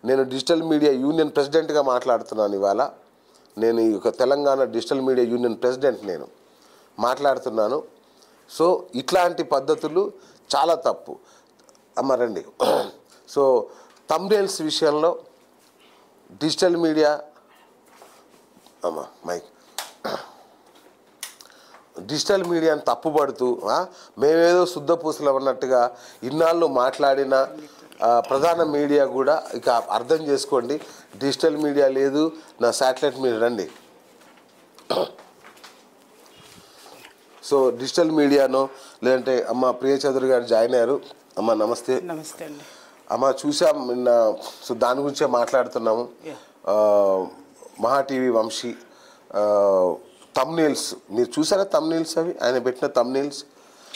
నేను digital media union ప్రెసిడెంట్గా మాట్లాడుతున్నాను ఇవాళ. నేను ఈ యొక్క Telangana digital media union president నేను మాట్లాడుతున్నాను. సో ఇట్లాంటి పద్ధతులు చాలా తప్పు అమ్మ. రండి. సో థంబ్నెయిల్స్ విషయంలో డిజిటల్ మీడియా అమ్మ మైక్ డిజిటల్ మీడియాని తప్పుపడుతూ మేమేదో శుద్ధపూసలు అన్నట్టుగా ఇన్నాళ్ళు మాట్లాడిన ప్రధాన మీడియా కూడా ఇక అర్థం చేసుకోండి, డిజిటల్ మీడియా లేదు, నా శాటిలైట్ మీడియా. రండి. సో డిజిటల్ మీడియానో లేదంటే అమ్మ ప్రియ చౌదరి గారు జాయిన్ అయ్యారు. అమ్మ నమస్తే. నమస్తే అండి. అమ్మ చూసాం నిన్న. సో దాని గురించే మాట్లాడుతున్నాము. మహా టీవీ వంశీ థంబ్నెయిల్స్ మీరు చూసారా? థంబ్నెయిల్స్ అవి ఆయన పెట్టిన థంబ్నెయిల్స్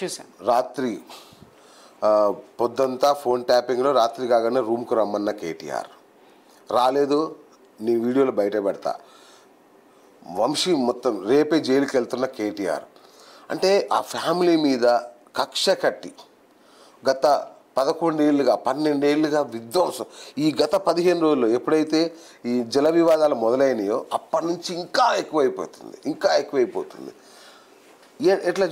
చూసాను. రాత్రి పొద్దంతా ఫోన్ ట్యాపింగ్లో రాత్రి కాగానే రూమ్కు రమ్మన్న కేటీఆర్ రాలేదు, నీ వీడియోలు బయట పెడతా. వంశీ మొత్తం రేపే జైలుకి వెళ్తున్న కేటీఆర్. అంటే ఆ ఫ్యామిలీ మీద కక్ష కట్టి గత 11 ఏళ్ళుగా 12 ఏళ్ళుగా విధ్వంసం. ఈ గత 15 రోజుల్లో ఎప్పుడైతే ఈ జల వివాదాలు మొదలైనయో అప్పటి నుంచి ఇంకా ఎక్కువైపోతుంది. ఎట్లా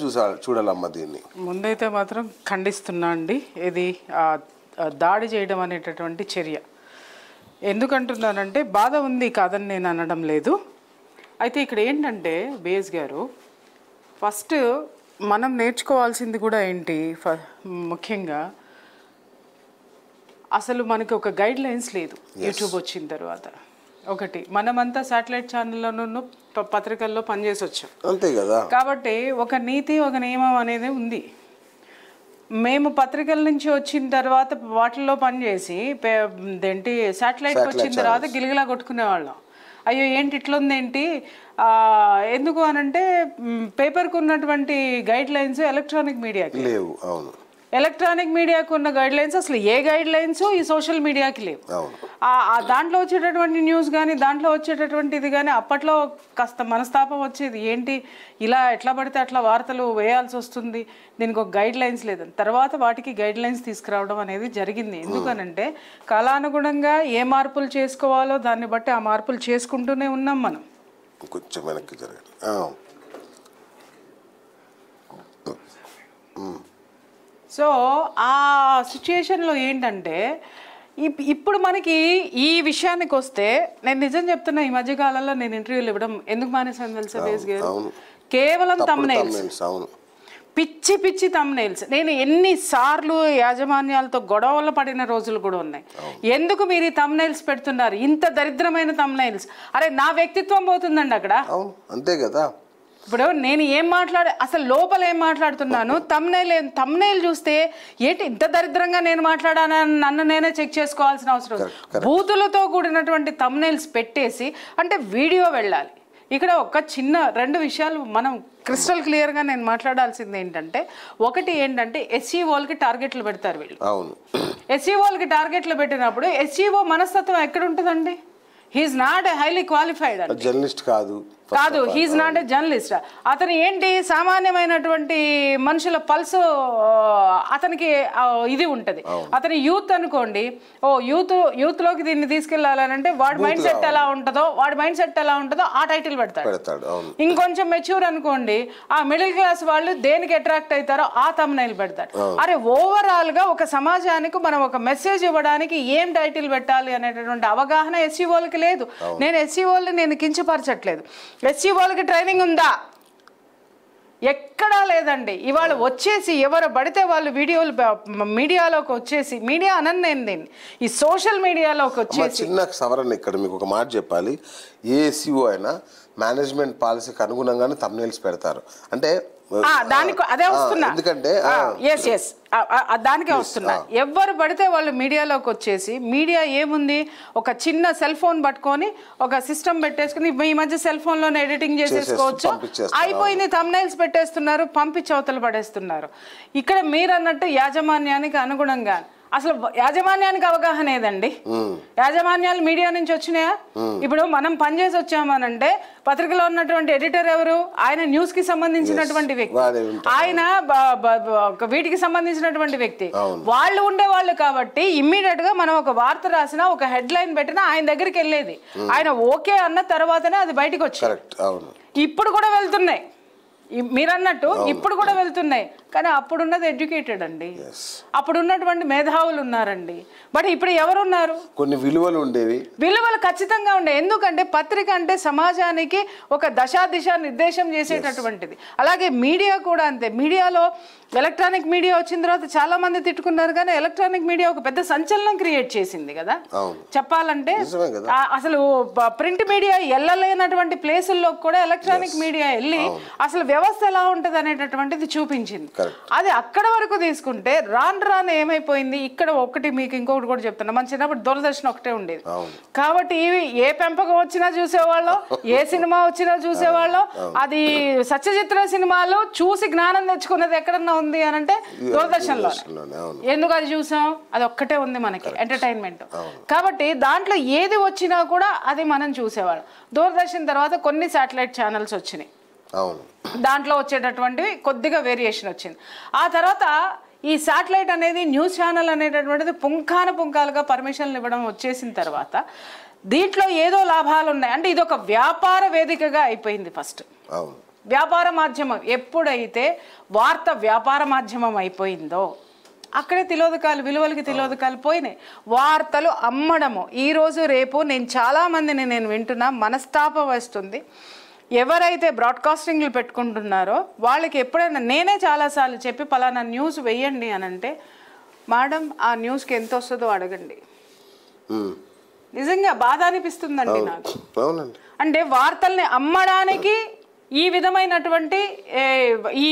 చూడాలమ్మా దీన్ని? ముందైతే మాత్రం ఖండిస్తున్నా అండి. ఇది దాడి చేయడం అనేటటువంటి చర్య. ఎందుకంటున్నానంటే బాధ ఉంది, కాదని నేను అనడం లేదు. అయితే ఇక్కడ ఏంటంటే బేస్ గారు, ఫస్ట్ మనం నేర్చుకోవాల్సింది కూడా ఏంటి, ముఖ్యంగా అసలు మనకి ఒక గైడ్ లైన్స్ లేదు యూట్యూబ్ వచ్చిన తర్వాత. ఒకటి, మనమంతా శాటిలైట్ ఛానల్లోనూ పత్రికల్లో పనిచేసి వచ్చాం, అంతే కదా. కాబట్టి ఒక నీతి ఒక నియమం అనేది ఉంది. మేము పత్రికల నుంచి వచ్చిన తర్వాత వాటిల్లో పనిచేసి ఏంటి శాటిలైట్కి వచ్చిన తర్వాత గిలిగిలా కొట్టుకునేవాళ్ళం. అయ్యో ఏంటి ఇట్లుందేంటి, ఎందుకు అనంటే పేపర్కు ఉన్నటువంటి గైడ్ లైన్స్ ఎలక్ట్రానిక్ మీడియాకి లేవు. అవును, ఎలక్ట్రానిక్ మీడియాకు ఉన్న గైడ్ లైన్స్ అసలు ఏ గైడ్ లైన్స్ ఈ సోషల్ మీడియాకి లేవు. దాంట్లో వచ్చేటటువంటి న్యూస్ కానీ దాంట్లో వచ్చేటటువంటి ఇది కానీ అప్పట్లో కాస్త మనస్తాపం వచ్చేది, ఏంటి ఇలా ఎట్లా పడితే అట్లా వార్తలు వేయాల్సి వస్తుంది, దీనికి ఒక గైడ్ లైన్స్ లేదని. తర్వాత వాటికి గైడ్ లైన్స్ తీసుకురావడం అనేది జరిగింది. ఎందుకనంటే కాలానుగుణంగా ఏ మార్పులు చేసుకోవాలో దాన్ని బట్టి ఆ మార్పులు చేసుకుంటూనే ఉన్నాం మనం. కొంచెం వెనక్కి జరగండి. సో ఆ సిచ్యుయేషన్లో ఏంటంటే ఇప్పుడు మనకి ఈ విషయానికి వస్తే, నేను నిజం చెప్తున్నా, ఈ మధ్యకాలంలో నేను ఇంటర్వ్యూలు ఇవ్వడం ఎందుకు మానేసాను తెలుసా బేస్ గారు? కేవలం థంబ్నెయిల్స్, పిచ్చి పిచ్చి థంబ్నెయిల్స్. నేను ఎన్నిసార్లు యాజమాన్యాలతో గొడవలు పడిన రోజులు కూడా ఉన్నాయి. ఎందుకు మీరు ఈ థంబ్నెయిల్స్ పెడుతున్నారు, ఇంత దరిద్రమైన థంబ్నెయిల్స్? అరే నా వ్యక్తిత్వం పోతుందండి అక్కడ. అంతే కదా. ఇప్పుడు నేను ఏం అసలు లోపల ఏం మాట్లాడుతున్నాను, థంబ్నెయిల్ చూస్తే ఏంటి ఇంత దరిద్రంగా నేను మాట్లాడానని నన్ను నేనే చెక్ చేసుకోవాల్సిన అవసరం. బూతులతో కూడినటువంటి థంబ్నెయిల్స్ పెట్టేసి అంటే వీడియో వెళ్ళాలి. ఇక్కడ ఒక చిన్న 2 విషయాలు మనం క్రిస్టల్ క్లియర్గా నేను మాట్లాడాల్సింది ఏంటంటే, ఒకటి ఏంటంటే ఎస్ఈఓలకి టార్గెట్లు పెడతారు వీళ్ళు. ఎస్ఈఓలకి టార్గెట్లు పెట్టినప్పుడు ఎస్ఈఓ మనస్తత్వం ఎక్కడ ఉంటుందండి? He's not a highly qualified అండి, జర్నలిస్ట్ కాదు, హీఈస్ నాట్ ఎ జర్నలిస్ట్. అతను ఏంటి సామాన్యమైనటువంటి మనుషుల పల్స్ అతనికి ఇది ఉంటుంది. అతని యూత్ అనుకోండి, యూత్లోకి దీన్ని తీసుకెళ్లాలంటే వాడి మైండ్ సెట్ ఎలా ఉంటుందో ఆ టైటిల్ పెడతాడు. ఇంకొంచెం మెచ్యూర్ అనుకోండి, ఆ మిడిల్ క్లాస్ వాళ్ళు దేనికి అట్రాక్ట్ అవుతారో ఆ థంబ్నెయిల్ పెడతారు. అరే ఓవరాల్ గా ఒక సమాజానికి మనం ఒక మెసేజ్ ఇవ్వడానికి ఏం టైటిల్ పెట్టాలి అనేటటువంటి అవగాహన ఎస్ఈఓలకి లేదు. నేను ఎస్ఈఓల్ని నేను కించపరచట్లేదు. ఎస్ఈఓలకి ట్రైనింగ్ ఉందా? ఎక్కడా లేదండి. ఇవాళ వచ్చేసి ఎవరు పడితే వాళ్ళు మీడియాలోకి వచ్చేసి, మీడియా అనన్నేంది, ఈ సోషల్ మీడియాలోకి వచ్చేసి. చిన్న సవరణ ఇక్కడ మీకు ఒక మాట చెప్పాలి. ఏ ఎస్ఈఓ అయినా మేనేజ్మెంట్ పాలసీకి అనుగుణంగానే థంబ్నెయిల్స్ పెడతారు. అంటే దానికి అదే వస్తున్నా, ఎందుకంటే దానికే వస్తున్నా. ఎవరు పడితే వాళ్ళు మీడియాలోకి వచ్చేసి, మీడియా ఏముంది, ఒక చిన్న సెల్ ఫోన్ పట్టుకొని ఒక సిస్టమ్ పెట్టేసుకుని ఈ మధ్య సెల్ ఫోన్ లోనే ఎడిటింగ్ చేసేసుకోవచ్చు, అయిపోయింది, థంబ్నెయిల్స్ పెట్టేస్తున్నారు, పంపించి అవతల పడేస్తున్నారు. ఇక్కడ మీరు అన్నట్టు యాజమాన్యానికి అనుగుణంగా అసలు యాజమాన్యానికి అవగాహన ఏదండి? యాజమాన్యాలు మీడియా నుంచి వచ్చినాయా? ఇప్పుడు మనం పనిచేసి వచ్చామనంటే పత్రికలో ఉన్నటువంటి ఎడిటర్ ఎవరు? ఆయన న్యూస్ కి సంబంధించినటువంటి వ్యక్తి, ఆయన వీటికి సంబంధించినటువంటి వ్యక్తి, వాళ్ళు ఉండేవాళ్ళు. కాబట్టి ఇమ్మీడియట్ గా మనం ఒక వార్త రాసినా, ఒక హెడ్ లైన్ పెట్టినా ఆయన దగ్గరికి వెళ్ళేది. ఆయన ఓకే అన్న తర్వాతనే అది బయటకు వచ్చింది. ఇప్పుడు కూడా వెళ్తున్నాయి, మీరన్నట్టు ఇప్పుడు కూడా వెళ్తున్నాయి. కానీ అప్పుడున్నది ఎడ్యుకేటెడ్ అండి, అప్పుడున్నటువంటి మేధావులు ఉన్నారండి. బట్ ఇప్పుడు ఎవరున్నారు? కొన్ని విలువలు ఉండేవి, విలువలు ఖచ్చితంగా ఉండేవి. ఎందుకంటే పత్రిక అంటే సమాజానికి ఒక దిశ నిర్దేశం చేసేటటువంటిది. అలాగే మీడియా కూడా అంతే. మీడియాలో ఎలక్ట్రానిక్ మీడియా వచ్చిన తర్వాత చాలా మంది తిట్టుకున్నారు, కానీ ఎలక్ట్రానిక్ మీడియా ఒక పెద్ద సంచలనం క్రియేట్ చేసింది కదా చెప్పాలంటే. అసలు ప్రింట్ మీడియా వెళ్ళలేనటువంటి ప్లేసుల్లో కూడా ఎలక్ట్రానిక్ మీడియా వెళ్ళి అసలు వ్యవస్థ ఎలా ఉంటది అనేటటువంటిది చూపించింది. అది అక్కడ వరకు తీసుకుంటే రాను ఏమైపోయింది, ఇక్కడ ఒకటి మీకు ఇంకొకటి కూడా చెప్తున్నా, మన చిన్నప్పుడు దూరదర్శన్ ఒకటే ఉండేది. కాబట్టి ఇవి ఏ పెంపకం వచ్చినా చూసేవాళ్ళం, ఏ సినిమా వచ్చినా చూసేవాళ్ళం. అది సత్యజిత్ర సినిమాలు చూసి జ్ఞానం తెచ్చుకున్నది ఎక్కడన్నా ఉంది అని అంటే దూరదర్శన్ లో. ఎందుకు అది చూసాం? అది ఒక్కటే ఉంది మనకి ఎంటర్టైన్మెంట్. కాబట్టి దాంట్లో ఏది వచ్చినా కూడా అది మనం చూసేవాళ్ళం. దూరదర్శన్ తర్వాత కొన్ని శాటిలైట్ ఛానల్స్ వచ్చినాయి, దాంట్లో వచ్చేటటువంటివి కొద్దిగా వేరియేషన్ వచ్చింది. ఆ తర్వాత ఈ శాటిలైట్ అనేది న్యూస్ ఛానల్ అనేటటువంటిది పుంఖాలుగా పర్మిషన్లు ఇవ్వడం వచ్చేసిన తర్వాత దీంట్లో ఏదో లాభాలు ఉన్నాయి అంటే ఇది ఒక వ్యాపార వేదికగా అయిపోయింది. ఫస్ట్ వ్యాపార మాధ్యమం ఎప్పుడైతే వార్త వ్యాపార మాధ్యమం అయిపోయిందో అక్కడే విలువలకి తిలోదకాలు పోయినాయి. వార్తలు అమ్మడము ఈరోజు రేపు నేను చాలామందిని నేను వింటున్నా, మనస్తాపం వస్తుంది. ఎవరైతే బ్రాడ్కాస్టింగ్లు పెట్టుకుంటున్నారో వాళ్ళకి ఎప్పుడైనా నేనే చాలాసార్లు చెప్పి పలానా న్యూస్ వెయ్యండి అని అంటే, మేడం ఆ న్యూస్కి ఎంత వస్తుందో అడగండి. నిజంగా బాధ అనిపిస్తుందండి నాకు. అంటే వార్తల్ని అమ్మడానికి ఈ విధమైనటువంటి ఈ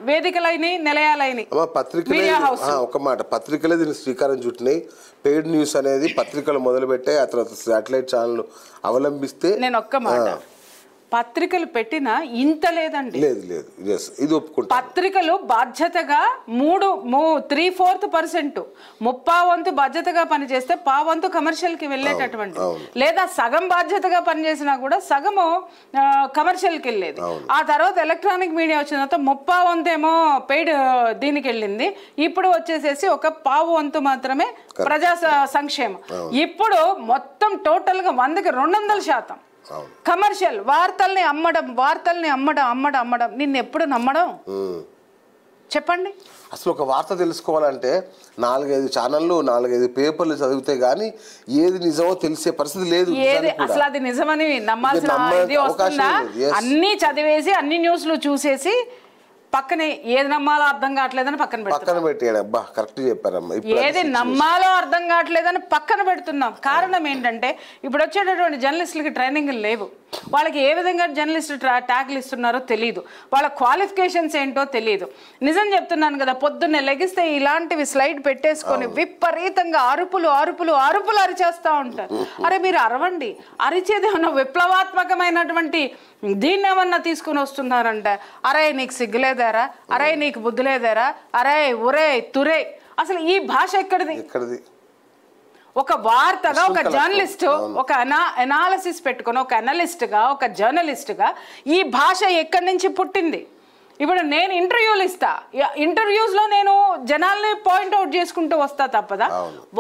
వేదికలైన నిలయాలైన ఒక మాట పత్రికలే దీనికి శ్రీకారం చుట్టినాయి. పెయిడ్ న్యూస్ అనేది పత్రికలు మొదలుపెట్టే ఆ తర్వాత శాటిలైట్ ఛానల్ అవలంబిస్తే నేను ఒక్క మాట, పత్రికలు పెట్టినా ఇంత లేదండి. ఇది ఒప్పుకుంటా. పత్రికలు బాధ్యతగా 3/4% 30% బాధ్యతగా పనిచేస్తే 1/4 కమర్షియల్ కి వెళ్ళేటటువంటి, లేదా సగం బాధ్యతగా పనిచేసినా కూడా సగము కమర్షియల్ కి వెళ్ళేది. ఆ తర్వాత ఎలక్ట్రానిక్ మీడియా వచ్చిన తర్వాత 30% ఏమో పెయిడ్ దీనికి వెళ్ళింది. ఇప్పుడు వచ్చేసేసి ఒక 1/4 మాత్రమే ప్రజా సంక్షేమం. ఇప్పుడు మొత్తం టోటల్ గా 100కి 200% కమర్షియల్. వార్తల్ని అమ్మడం నిన్ను ఎప్పుడు నమ్మడం చెప్పండి. అసలు ఒక వార్త తెలుసుకోవాలంటే 4-5 ఛానళ్ళు 4-5 పేపర్లు చదివితే గానీ ఏది నిజమో తెలిసే పరిస్థితి లేదు. అసలు అది నిజమని నమ్మాల్సిన ఇది వస్తుందా? అన్ని చదివేసి అన్ని న్యూస్లు చూసేసి పక్కనే ఏది నమ్మాలో అర్థం కావట్లేదని పక్కన పెట్టాడు. కరెక్ట్ చెప్పారమ్మా. ఏది నమ్మాలో అర్థం కావట్లేదని పక్కన పెడుతున్నాం. కారణం ఏంటంటే ఇప్పుడు వచ్చేటటువంటి జర్నలిస్టులకి ట్రైనింగ్ లేవు. వాళ్ళకి ఏ విధంగా జర్నలిస్ట్ ట్యాగ్లు ఇస్తున్నారో తెలియదు, వాళ్ళ క్వాలిఫికేషన్స్ ఏంటో తెలియదు. నిజం చెప్తున్నాను కదా, పొద్దున్నే లెగిస్తే ఇలాంటివి స్లైడ్ పెట్టేసుకొని విపరీతంగా అరుపులు అరిచేస్తూ ఉంటారు. అరే మీరు అరవండి, అరిచేది ఏమన్నా విప్లవాత్మకమైనటువంటి దీన్ని ఏమన్నా తీసుకుని వస్తున్నారంటే, అరే నీకు సిగ్గులేదారా, అరే నీకు బుద్ధి లేదారా, అరే ఒరే తురే. అసలు ఈ భాష ఎక్కడిది? ఒక వార్తగా ఒక జర్నలిస్ట్ ఒక అనాలిసిస్ పెట్టుకుని ఒక అనలిస్ట్గా ఒక జర్నలిస్ట్గా ఈ భాష ఎక్కడి నుంచి పుట్టింది? ఇప్పుడు నేను ఇంటర్వ్యూలు ఇస్తా, ఇంటర్వ్యూస్లో నేను జనాల్ని పాయింట్అవుట్ చేసుకుంటూ వస్తా తప్పదా?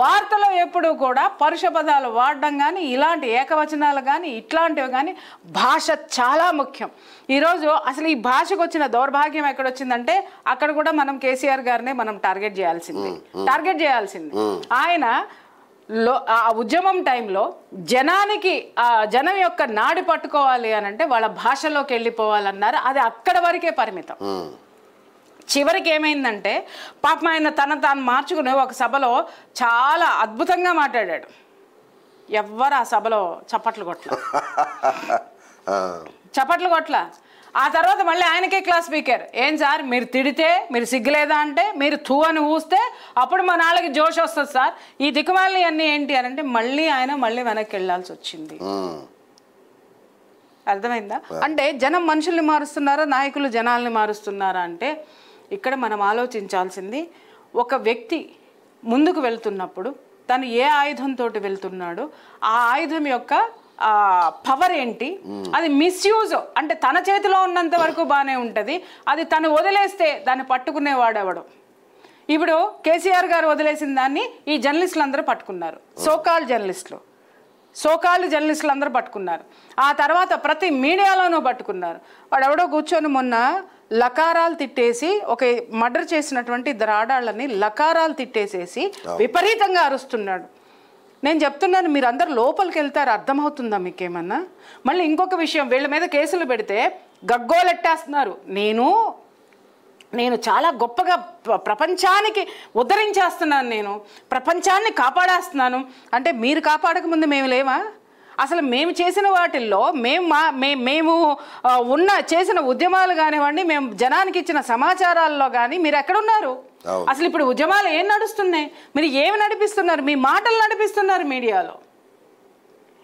వార్తలో ఎప్పుడు కూడా పరుష పదాలు వాడడం కానీ ఇలాంటి ఏకవచనాలు కానీ ఇట్లాంటివి కానీ భాష చాలా ముఖ్యం. ఈరోజు అసలు ఈ భాషకు వచ్చిన దౌర్భాగ్యం ఎక్కడొచ్చిందంటే అక్కడ కూడా మనం కేసీఆర్ గారినే మనం టార్గెట్ చేయాల్సింది. ఆయన ఆ ఉద్యమం టైంలో జనానికి జనం యొక్క నాడి పట్టుకోవాలి అని అంటే వాళ్ళ భాషలోకి వెళ్ళిపోవాలన్నారు. అది అక్కడ వరకే పరిమితం. చివరికి ఏమైందంటే పాపం ఆయన తాను మార్చుకుని ఒక సభలో చాలా అద్భుతంగా మాట్లాడాడు. ఎవ్వరు ఆ సభలో చప్పట్లు కొట్ల. ఆ తర్వాత మళ్ళీ ఆయనకే క్లాస్ స్పీకర్, ఏం సార్ మీరు తిడితే మీరు సిగ్గులేదా అంటే మీరు థూ అని ఊస్తే అప్పుడు మా నాళ్ళకి జోష్ వస్తుంది సార్, ఈ దిక్కుమాలని అన్నీ ఏంటి అని అంటే ఆయన మళ్ళీ వెనక్కి వెళ్ళాల్సి వచ్చింది. అర్థమైందా? అంటే జనం మనుషుల్ని మారుస్తున్నారా, నాయకులు జనాల్ని మారుస్తున్నారా అంటే ఇక్కడ మనం ఆలోచించాల్సింది ఒక వ్యక్తి ముందుకు వెళ్తున్నప్పుడు తను ఏ ఆయుధంతో వెళ్తున్నాడో ఆ ఆయుధం యొక్క పవర్ ఏంటి, అది మిస్యూజ్ అంటే తన చేతిలో ఉన్నంత వరకు బాగానే ఉంటుంది, అది తను వదిలేస్తే దాన్ని పట్టుకునేవాడెవడు. ఇప్పుడు కేసీఆర్ గారు వదిలేసిన దాన్ని ఈ జర్నలిస్టులు అందరూ పట్టుకున్నారు, సోకాల్డ్ జర్నలిస్టులు అందరూ పట్టుకున్నారు. ఆ తర్వాత ప్రతి మీడియాలోనూ పట్టుకున్నారు. వాడు ఎవడో కూర్చొని మొన్న లకారాలు తిట్టేసి ఒక మర్డర్ చేసినటువంటి ఇద్దరు ఆడాళ్ళని లకారాలు తిట్టేసేసి విపరీతంగా అరుస్తున్నాడు. నేను చెప్తున్నాను, మీరు అందరు లోపలికి వెళ్తారు, అర్థమవుతుందా మీకేమన్నా? మళ్ళీ ఇంకొక విషయం, వీళ్ళ మీద కేసులు పెడితే గగ్గోలెట్టేస్తున్నారు. నేను చాలా గొప్పగా ప్రపంచానికి ఉద్ధరించేస్తున్నాను, నేను ప్రపంచాన్ని కాపాడేస్తున్నాను అంటే మీరు కాపాడకముందు మేము లేవా? అసలు మేము చేసిన వాటిల్లో మేము చేసిన ఉద్యమాలు కానివ్వండి, మేము జనానికి ఇచ్చిన సమాచారాల్లో కానీ మీరు ఎక్కడున్నారు? అసలు ఇప్పుడు ఉద్యమాలు ఏం నడుస్తున్నాయి? మీరు ఏమి నడిపిస్తున్నారు? మీ మాటలు నడిపిస్తున్నారు మీడియాలో.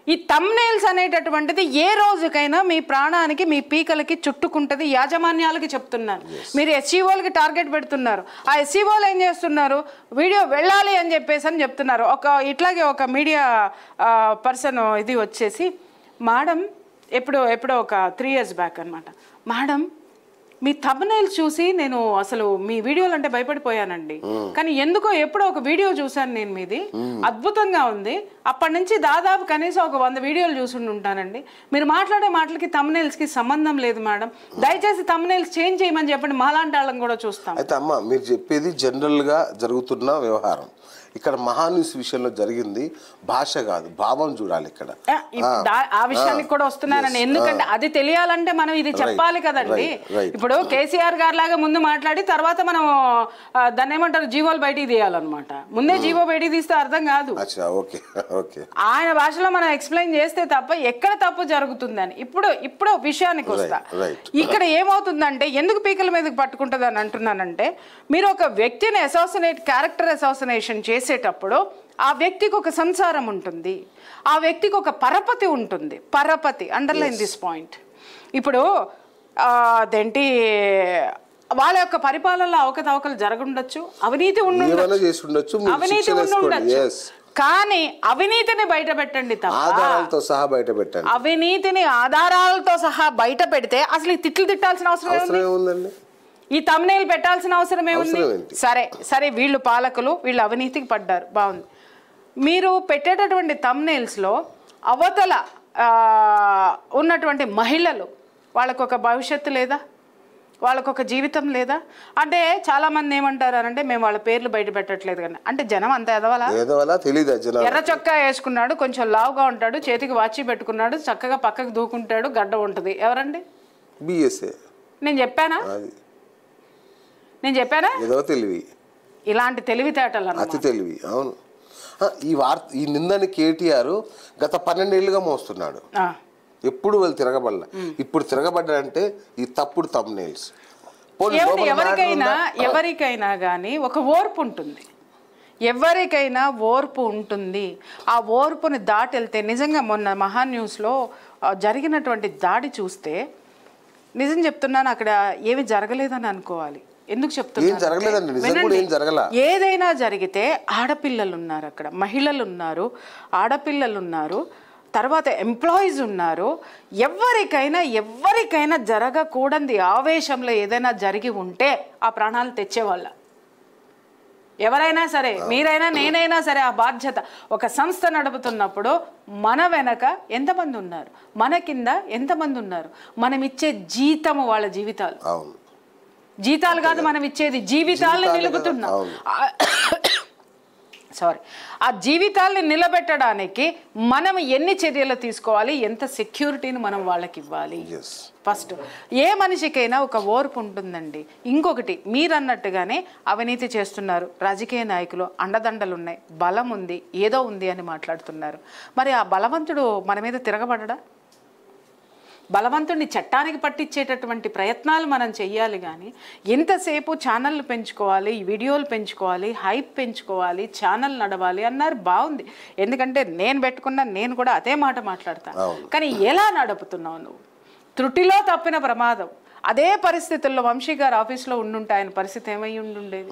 ఈ థంబ్నెయిల్స్ అనేటటువంటిది ఏ రోజుకైనా మీ ప్రాణానికి మీ పీకలకి చుట్టుకుంటుంది. యాజమాన్యాలకి చెప్తున్నారు, మీరు ఎస్సీఓలకి టార్గెట్ పెడుతున్నారు. ఆ ఎస్సీఓలు ఏం చేస్తున్నారు? వీడియో వెళ్ళాలి అని చెప్తున్నారు. ఇట్లాగే ఒక మీడియా పర్సన్ ఇది వచ్చేసి, మేడం ఎప్పుడో ఒక 3 years బ్యాక్ అనమాట, మేడం మీ థంబ్నెయిల్స్ చూసి నేను అసలు మీ వీడియోలు అంటే భయపడిపోయానండి, కానీ ఎందుకో ఎప్పుడో ఒక వీడియో చూశాను నేను మీది, అద్భుతంగా ఉంది, అప్పటి నుంచి దాదాపు కనీసం ఒక 100 వీడియోలు చూసి ఉంటానండి. మీరు మాట్లాడే మాటలకి థంబ్నెయిల్స్కి సంబంధం లేదు మేడం, దయచేసి థంబ్నెయిల్స్ చేంజ్ చేయమని చెప్పండి, మాలాంటి వాళ్ళని కూడా చూస్తాం. అయితే అమ్మ, మీరు చెప్పేది జనరల్గా జరుగుతున్న వ్యవహారం. ఇక్కడ మహాన్యూస్ విషయంలో జరిగింది భాష కాదు, భావం చూడాలి ఇక్కడ. ఆ విషయానికి కూడా వస్తున్నానండి, ఎందుకంటే అది తెలియాలంటే మనం ఇది చెప్పాలి కదండి. ఇప్పుడు కేసీఆర్ గారి లాగా ముందు మాట్లాడి తర్వాత మనం దాన్ని ఏమంటారు, జీవోలు బయటికి తీయాలన్నమాట. ముందే జీవో బయటికి తీస్తే అర్థం కాదు. ఆయన భాషలో మనం ఎక్స్ప్లెయిన్ చేస్తే తప్ప ఎక్కడ తప్పు జరుగుతుందని. ఇప్పుడు విషయానికి వస్తా. ఇక్కడ ఏమవుతుందంటే, ఎందుకు పీకల మీదకి పట్టుకుంటుంది అని అంటున్నానంటే, మీరు ఒక వ్యక్తిని క్యారెక్టర్ అసాసినేషన్ చేసేటప్పుడు ఆ వ్యక్తికి ఒక సంసారం ఉంటుంది, ఆ వ్యక్తికి ఒక పరపతి ఉంటుంది. పరపతి, అండర్లైన్ దిస్ పాయింట్. ఇప్పుడు అదేంటి, వాళ్ళ యొక్క పరిపాలనలో అవకతవకలు జరగండొచ్చు, అవినీతి ఉండొచ్చు, కానీ అవినీతిని బయట పెట్టండి తప్ప, అవినీతిని ఆధారాలతో సహా బయట పెడితే అసలు ఈ తిట్లు తిట్టాల్సిన అవసరం ఏముందండి? ఈ థంబ్నెయిల్ పెట్టాల్సిన అవసరం ఏముంది? సరే వీళ్ళు పాలకులు, వీళ్ళు అవినీతికి పడ్డారు, బాగుంది. మీరు పెట్టేటటువంటి థంబ్నెయిల్స్లో అవతల ఉన్నటువంటి మహిళలు, వాళ్ళకొక భవిష్యత్తు లేదా, వాళ్ళకొక జీవితం లేదా? అంటే చాలామంది ఏమంటారు అంటే, మేము వాళ్ళ పేర్లు బయట పెట్టట్లేదు కానీ, అంటే జనం అంత ఎదవలా తెలీదా? ఎర్ర చొక్కా వేసుకున్నాడు, కొంచెం లావుగా ఉంటాడు, చేతికి వాచి పెట్టుకున్నాడు, చక్కగా పక్కకు దూకుంటాడు, గడ్డ ఉంటుంది, ఎవరండి? నేను చెప్పానా? ఏదో తెలివి, ఇలాంటి తెలివితేటలు, అతి తెలివి. అవును, ఈ నిందని కేటీఆర్ గత 12 ఏళ్ళుగా మోస్తున్నాడు. ఎప్పుడు వాళ్ళు తిరగబడలా, ఇప్పుడు తిరగబడ్డారంటే ఈ తప్పుడు థంబ్నెయిల్స్. ఎవరికైనా కానీ ఒక ఓర్పు ఉంటుంది, ఎవరికైనా ఓర్పు ఉంటుంది. ఆ ఓర్పుని దాటెళ్తే, నిజంగా మొన్న మహాన్యూస్లో జరిగినటువంటి దాడి చూస్తే, నిజం చెప్తున్నాను, అక్కడ ఏమి జరగలేదని అనుకోవాలి. ఎందుకు చెప్తున్నా, ఏదైనా జరిగితే ఆడపిల్లలు ఉన్నారు, అక్కడ మహిళలు ఉన్నారు, ఆడపిల్లలు ఉన్నారు, తర్వాత ఎంప్లాయీస్ ఉన్నారు. ఎవరికైనా జరగకూడని ఆవేశంలో ఏదైనా జరిగి ఉంటే ఆ ప్రాణాలు తెచ్చేవాళ్ళ. ఎవరైనా సరే, మీరైనా నేనైనా సరే, ఆ బాధ్యత. ఒక సంస్థ నడుపుతున్నప్పుడు మన వెనక ఎంతమంది ఉన్నారు, మన కింద ఎంతమంది ఉన్నారు, మనం ఇచ్చే జీతము వాళ్ళ జీవితాలు. జీతాలు కాదు మనం ఇచ్చేది, జీవితాలను నిలుపుతున్నాం. ఆ జీవితాల్ని నిలబెట్టడానికి మనం ఎన్ని చర్యలు తీసుకోవాలి, ఎంత సెక్యూరిటీని మనం వాళ్ళకి ఇవ్వాలి. ఫస్ట్ ఏ మనిషికైనా ఒక ఓర్పు ఉంటుందండి. ఇంకొకటి, మీరన్నట్టుగానే అవినీతి చేస్తున్నారు, రాజకీయ నాయకులు అండదండలు ఉన్నాయి, బలం ఉంది, ఏదో ఉంది అని మాట్లాడుతున్నారు. మరి ఆ బలవంతుడు మన మీద తిరగబడడా? బలవంతుడిని చట్టానికి పట్టించేటటువంటి ప్రయత్నాలు మనం చెయ్యాలి. కానీ ఎంతసేపు ఛానళ్ళు పెంచుకోవాలి, వీడియోలు పెంచుకోవాలి, హైప్ పెంచుకోవాలి, ఛానల్ నడవాలి అన్నారు, బాగుంది. ఎందుకంటే నేను కూడా అదే మాట మాట్లాడతాను. కానీ ఎలా నడుపుతున్నావు నువ్వు? త్రుటిలో తప్పిన ప్రమాదం, అదే పరిస్థితుల్లో వంశీ గారు ఆఫీస్లో ఉండుంటే ఆయన పరిస్థితి ఏమై ఉండుండేది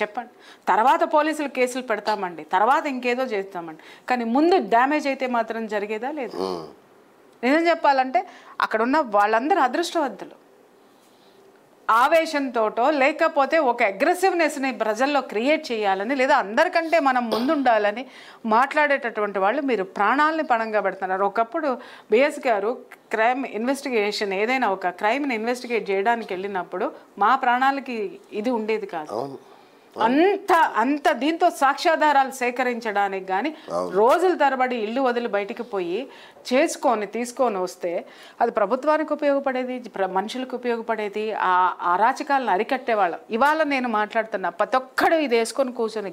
చెప్పండి. తర్వాత పోలీసులు కేసులు పెడతామండి, తర్వాత ఇంకేదో చేస్తామండి, కానీ ముందు డ్యామేజ్ అయితే మాత్రం జరిగేదా లేదు. నిజం చెప్పాలంటే అక్కడ ఉన్న వాళ్ళందరూ అదృష్టవంతులు. ఆవేశంతోటో లేకపోతే ఒక అగ్రెసివ్నెస్ని ప్రజల్లో క్రియేట్ చేయాలని లేదా అందరికంటే మనం ముందుండాలని మాట్లాడేటటువంటి వాళ్ళు మీరు ప్రాణాలని పణంగా పెడుతున్నారు. ఒకప్పుడు బిఎస్ గారు క్రైమ్ ఇన్వెస్టిగేషన్ ఏదైనా ఒక క్రైమ్ని ఇన్వెస్టిగేట్ చేయడానికి వెళ్ళినప్పుడు మా ప్రాణాలకి ఇది ఉండేది కాదు. అంత దీంతో సాక్ష్యాధారాలు సేకరించడానికి కానీ రోజుల తరబడి ఇల్లు వదిలి బయటికి పోయి తీసుకొని వస్తే అది ప్రభుత్వానికి ఉపయోగపడేది, మనుషులకు ఉపయోగపడేది, ఆ అరాచకాలను అరికట్టేవాళ్ళం. ఇవాళ నేను మాట్లాడుతున్నా ప్రతి ఒక్కడు ఇది వేసుకొని కూర్చొని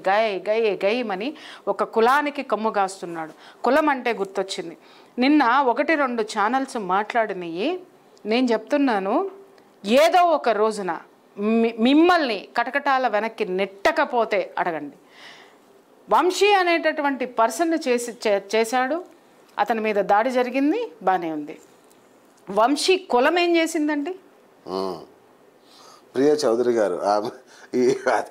గయమని ఒక కులానికి కొమ్ము కాస్తున్నాడు. కులం అంటే గుర్తొచ్చింది. నిన్న 1-2 ఛానల్స్ మాట్లాడినవి నేను చెప్తున్నాను. ఏదో ఒక రోజున మిమ్మల్ని కటకటాల వెనక్కి నెట్టకపోతే అడగండి. వంశీ అనేటటువంటి పర్సన్ని చేశాడు, అతని మీద దాడి జరిగింది, బాగానే ఉంది. వంశీ కులం ఏం చేసిందండి? ప్రియా చౌదరి గారు,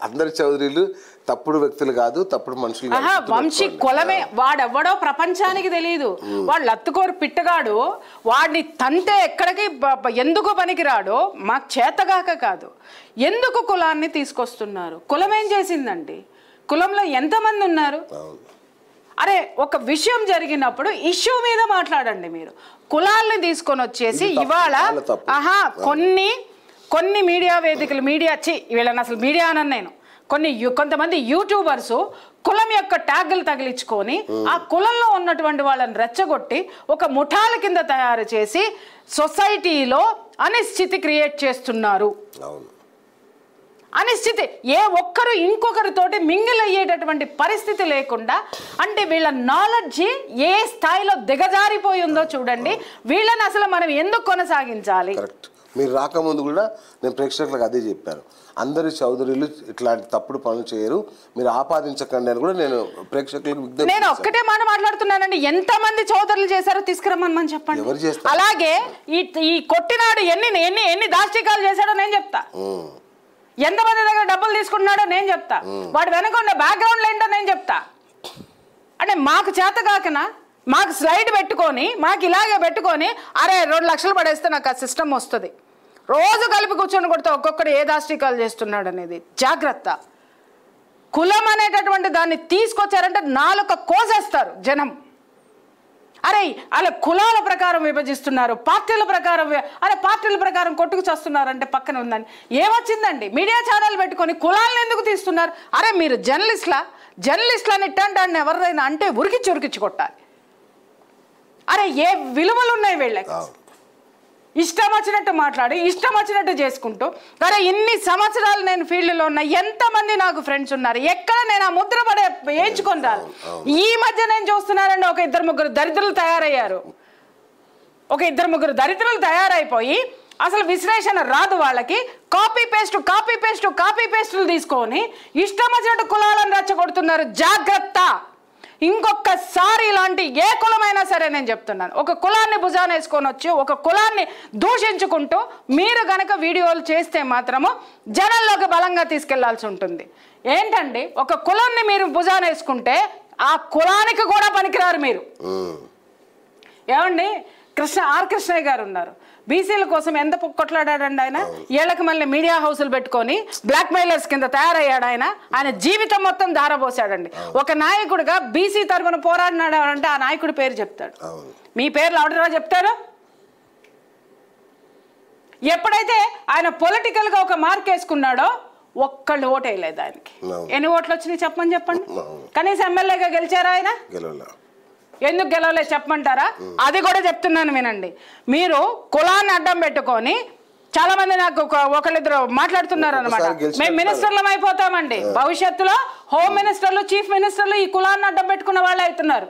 అందరి చౌదరీలు తప్పుడు వ్యక్తులు కాదు, తప్పుడు మనుషులు. వంశీ కులమే, వాడెవ్వడో ప్రపంచానికి తెలియదు. వాడు లత్తుకోరు పిట్టగాడు, వాడిని తంతే ఎక్కడికి ఎందుకు పనికిరాడో మాకు చేతగాక కాదు. ఎందుకు కులాన్ని తీసుకొస్తున్నారు? కులం ఏం చేసిందండి? కులంలో ఎంతమంది ఉన్నారు? అరే ఒక విషయం జరిగినప్పుడు ఇష్యూ మీద మాట్లాడండి. మీరు కులాల్ని తీసుకొని వచ్చేసి ఇవాళ కొన్ని మీడియా వేదికలు వీళ్ళని అసలు మీడియా అనను నేను, కొంతమంది యూట్యూబర్స్ కులం యొక్క ట్యాగులు తగిలించుకొని ఆ కులంలో ఉన్నటువంటి వాళ్ళని రెచ్చగొట్టి ఒక ముఠాల కింద తయారు చేసి సొసైటీలో అనిశ్చితి క్రియేట్ చేస్తున్నారు. అనిశ్చితి, ఏ ఒక్కరు ఇంకొకరితోటి మింగిల్ అయ్యేటటువంటి పరిస్థితి లేకుండా, అంటే వీళ్ళ నాలెడ్జ్ ఏ స్థాయిలో దిగజారిపోయిందో చూడండి. వీళ్ళని అసలు మనం ఎందుకు కొనసాగించాలి? మీరు రాకముందు కూడా నేను ప్రేక్షకులకు అదే చెప్పాను, అందరి చౌదరీలు ఇట్లాంటి తప్పుడు పనులు చేయరు, మీరు ఆపాదించకండి అని కూడా నేను ప్రేక్షకులకు విజ్ఞప్తి. నేను ఒక్కటే మాట మాట్లాడుతున్నానండి, ఎంతమంది చౌదరులు చేశారో తీసుకురమ్మని చెప్పండి. ఎవరు చేస్తారు? అలాగే ఈ కొట్టినాడు ఎన్ని దాష్టికాలు చేశాడో నేను చెప్తా, ఎంతమంది దగ్గర డబ్బులు తీసుకున్నాడో నేను చెప్తా, వాడు వెనక ఉన్న బ్యాక్గ్రౌండ్ ఏంటో నేను చెప్తా. అంటే మాకు చేత కాకనా మాకు స్లైడ్ పెట్టుకొని మాకు ఇలాగే పెట్టుకొని అరే 2 లక్షలు పడేస్తే నాకు ఆ సిస్టమ్ వస్తుంది, రోజు కలిపి కూర్చొని కొడితే ఒక్కొక్కడు ఏ దాష్టికాలు చేస్తున్నాడు అనేది జాగ్రత్త. కులం అనేటటువంటి దాన్ని తీసుకొచ్చారంటే నాలుక కోసేస్తారు జనం. అరే అలా కులాల ప్రకారం విభజిస్తున్నారు, పార్టీల ప్రకారం కొట్టుకు చేస్తున్నారంటే పక్కన ఉందండి. ఏమొచ్చిందండి? మీడియా ఛానల్ పెట్టుకొని కులాలను ఎందుకు తీస్తున్నారు? అరే మీరు జర్నలిస్ట్లని ఇట్టండి ఎవరైనా అంటే ఉరికిచ్చి కొట్టాలి. అరే ఏ విలువలు ఉన్నాయి వీళ్ళకి? ఇష్టం వచ్చినట్టు మాట్లాడి ఇష్టం వచ్చినట్టు చేసుకుంటూ, అరే ఇన్ని సంవత్సరాలు నేను ఫీల్డ్లో ఉన్నా, ఎంతమంది నాకు ఫ్రెండ్స్ ఉన్నారు, ఎక్కడ నేను ఆ ముద్ర వేయించుకొని రాను. ఈ మధ్య నేను చూస్తున్నానండి, ఒక 2-3 దరిద్రులు తయారయ్యారు. ఒక 2-3 దరిద్రులు తయారైపోయి అసలు విశ్లేషణ రాదు వాళ్ళకి, కాపీ పేస్టులు తీసుకొని ఇష్టం వచ్చినట్టు కులాలను రెచ్చగొడుతున్నారు. జాగ్రత్త. ఇంకొకసారి ఇలాంటి ఏ కులమైనా సరే నేను చెప్తున్నాను, ఒక కులాన్ని భుజాన వేసుకొని వచ్చి ఒక కులాన్ని దూషించుకుంటూ మీరు గనక వీడియోలు చేస్తే మాత్రము జనాల్లోకి బలంగా తీసుకెళ్లాల్సి ఉంటుంది. ఏంటండి, ఒక కులాన్ని మీరు భుజాన వేసుకుంటే ఆ కులానికి కూడా పనికిరారు మీరు. ఏమండి, ఆర్ కృష్ణయ్య గారు ఉన్నారు, బీసీల కోసం ఎంత కొట్లాడాడండి ఆయన. ఏళ్ళకి మళ్ళీ మీడియా హౌసులు పెట్టుకొని బ్లాక్ మెయిలర్స్ కింద తయారయ్యాడు ఆయన జీవితం మొత్తం ధారపోసాడండి. ఒక నాయకుడిగా బీసీ తరఫున పోరాడినాడు అంటే ఆ నాయకుడి పేరు చెప్తాడు. మీ పేర్లు ఎవడరా చెప్తారు? ఎప్పుడైతే ఆయన పొలిటికల్ గా ఒక మార్క్ వేసుకున్నాడో ఒక్కళ్ళు ఓటు వేయలేదు ఆయనకి. ఎన్ని ఓట్లు వచ్చినాయి చెప్పండి. కనీసం ఎమ్మెల్యేగా గెలిచారా ఆయన? ఎందుకు గెలవలేదు చెప్పమంటారా? అది కూడా చెప్తున్నాను వినండి. మీరు కులాన్ని అడ్డం పెట్టుకొని చాలా మంది నాకు ఒకళ్ళిద్దరు మాట్లాడుతున్నారు అనమాట, మేము మినిస్టర్లం అయిపోతామండి. భవిష్యత్తులో హోమ్ మినిస్టర్లు, చీఫ్ మినిస్టర్లు ఈ కులాన్ని అడ్డం పెట్టుకున్న వాళ్ళు అవుతున్నారు.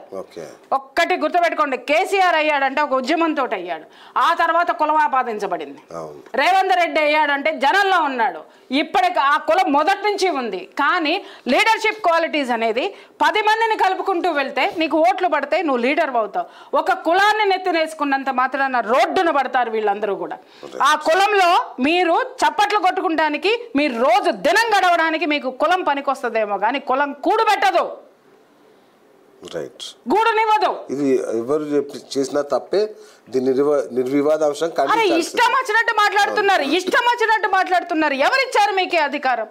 ఒక్కటి గుర్తుపెట్టుకోండి, కేసీఆర్ అయ్యాడంటే ఒక ఉద్యమంతో అయ్యాడు, ఆ తర్వాత కులం ఆపాదించబడింది. రేవంత్ రెడ్డి అయ్యాడంటే జనంలో ఉన్నాడు, ఇప్పటికి ఆ కులం మొదటి నుంచి ఉంది. కానీ లీడర్షిప్ క్వాలిటీస్ అనేది 10 మందిని కలుపుకుంటూ వెళ్తే నీకు ఓట్లు పడితే నువ్వు లీడర్ అవుతావు. ఒక కులాన్ని నెత్తినేసుకున్నంత మాత్రాన రోడ్డున పడతారు వీళ్ళందరూ కూడా. ఆ కులంలో కులంలో మీరు చప్పట్లు కొట్టుకుంటానికి మీరు రోజు దినం గడవడానికి మీకు కులం పనికొస్తుందేమో కానీ కులం కూడు పెట్టదు, రైట్, గూడునివ్వదు. ఇది ఎవరు చేసినా తప్పే. దీన్ని నిర్వివాదాంశం. అరే ఇష్టం వచ్చినట్టు మాట్లాడుతున్నారు, ఇష్టం వచ్చినట్టు మాట్లాడుతున్నారు. ఎవరిచ్చారు మీకే అధికారం?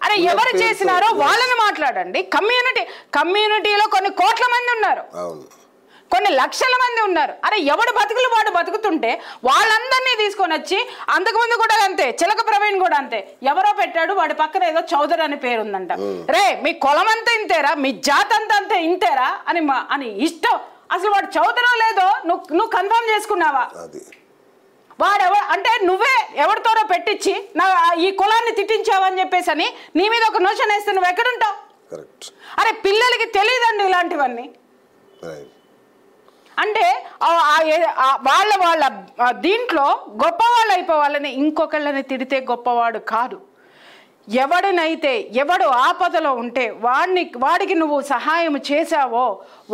అరే ఎవరు చేసినారో వాళ్ళని మాట్లాడండి. కమ్యూనిటీలో కొన్ని కోట్ల మంది ఉన్నారు, కొన్ని లక్షల మంది ఉన్నారు. అరే ఎవడు బతుకులు వాడు బతుకుతుంటే వాళ్ళందరినీ తీసుకొని వచ్చి, అంతకుముందు కూడా అంతే, చిలక ప్రవీణ్ కూడా అంతే, ఎవరో పెట్టాడు వాడి పక్కన ఏదో చౌదరి అని పేరు ఉందంట. రే మీ కులం అంతా ఇంతేరా, మీ జాతి అంతా అంతే ఇంతేరా అని ఇష్టం. అసలు వాడు చౌదరో లేదో నువ్వు కన్ఫర్మ్ చేసుకున్నావా? వాడెవరు అంటే నువ్వే ఎవరితోనో పెట్టించి ఈ కులాన్ని తిట్టించావని చెప్పేసి అని నీ మీద ఒక నోషన్ వేస్తే నువ్వు ఎక్కడుంటావు? అరే పిల్లలకి తెలియదండి ఇలాంటివన్నీ. అంటే వాళ్ళ దీంట్లో గొప్పవాళ్ళు అయిపోవాలని ఇంకొకళ్ళని తిడితే గొప్పవాడు కాదు. ఎవడినైతే ఎవడు ఆపదలో ఉంటే వాడికి నువ్వు సహాయం చేశావో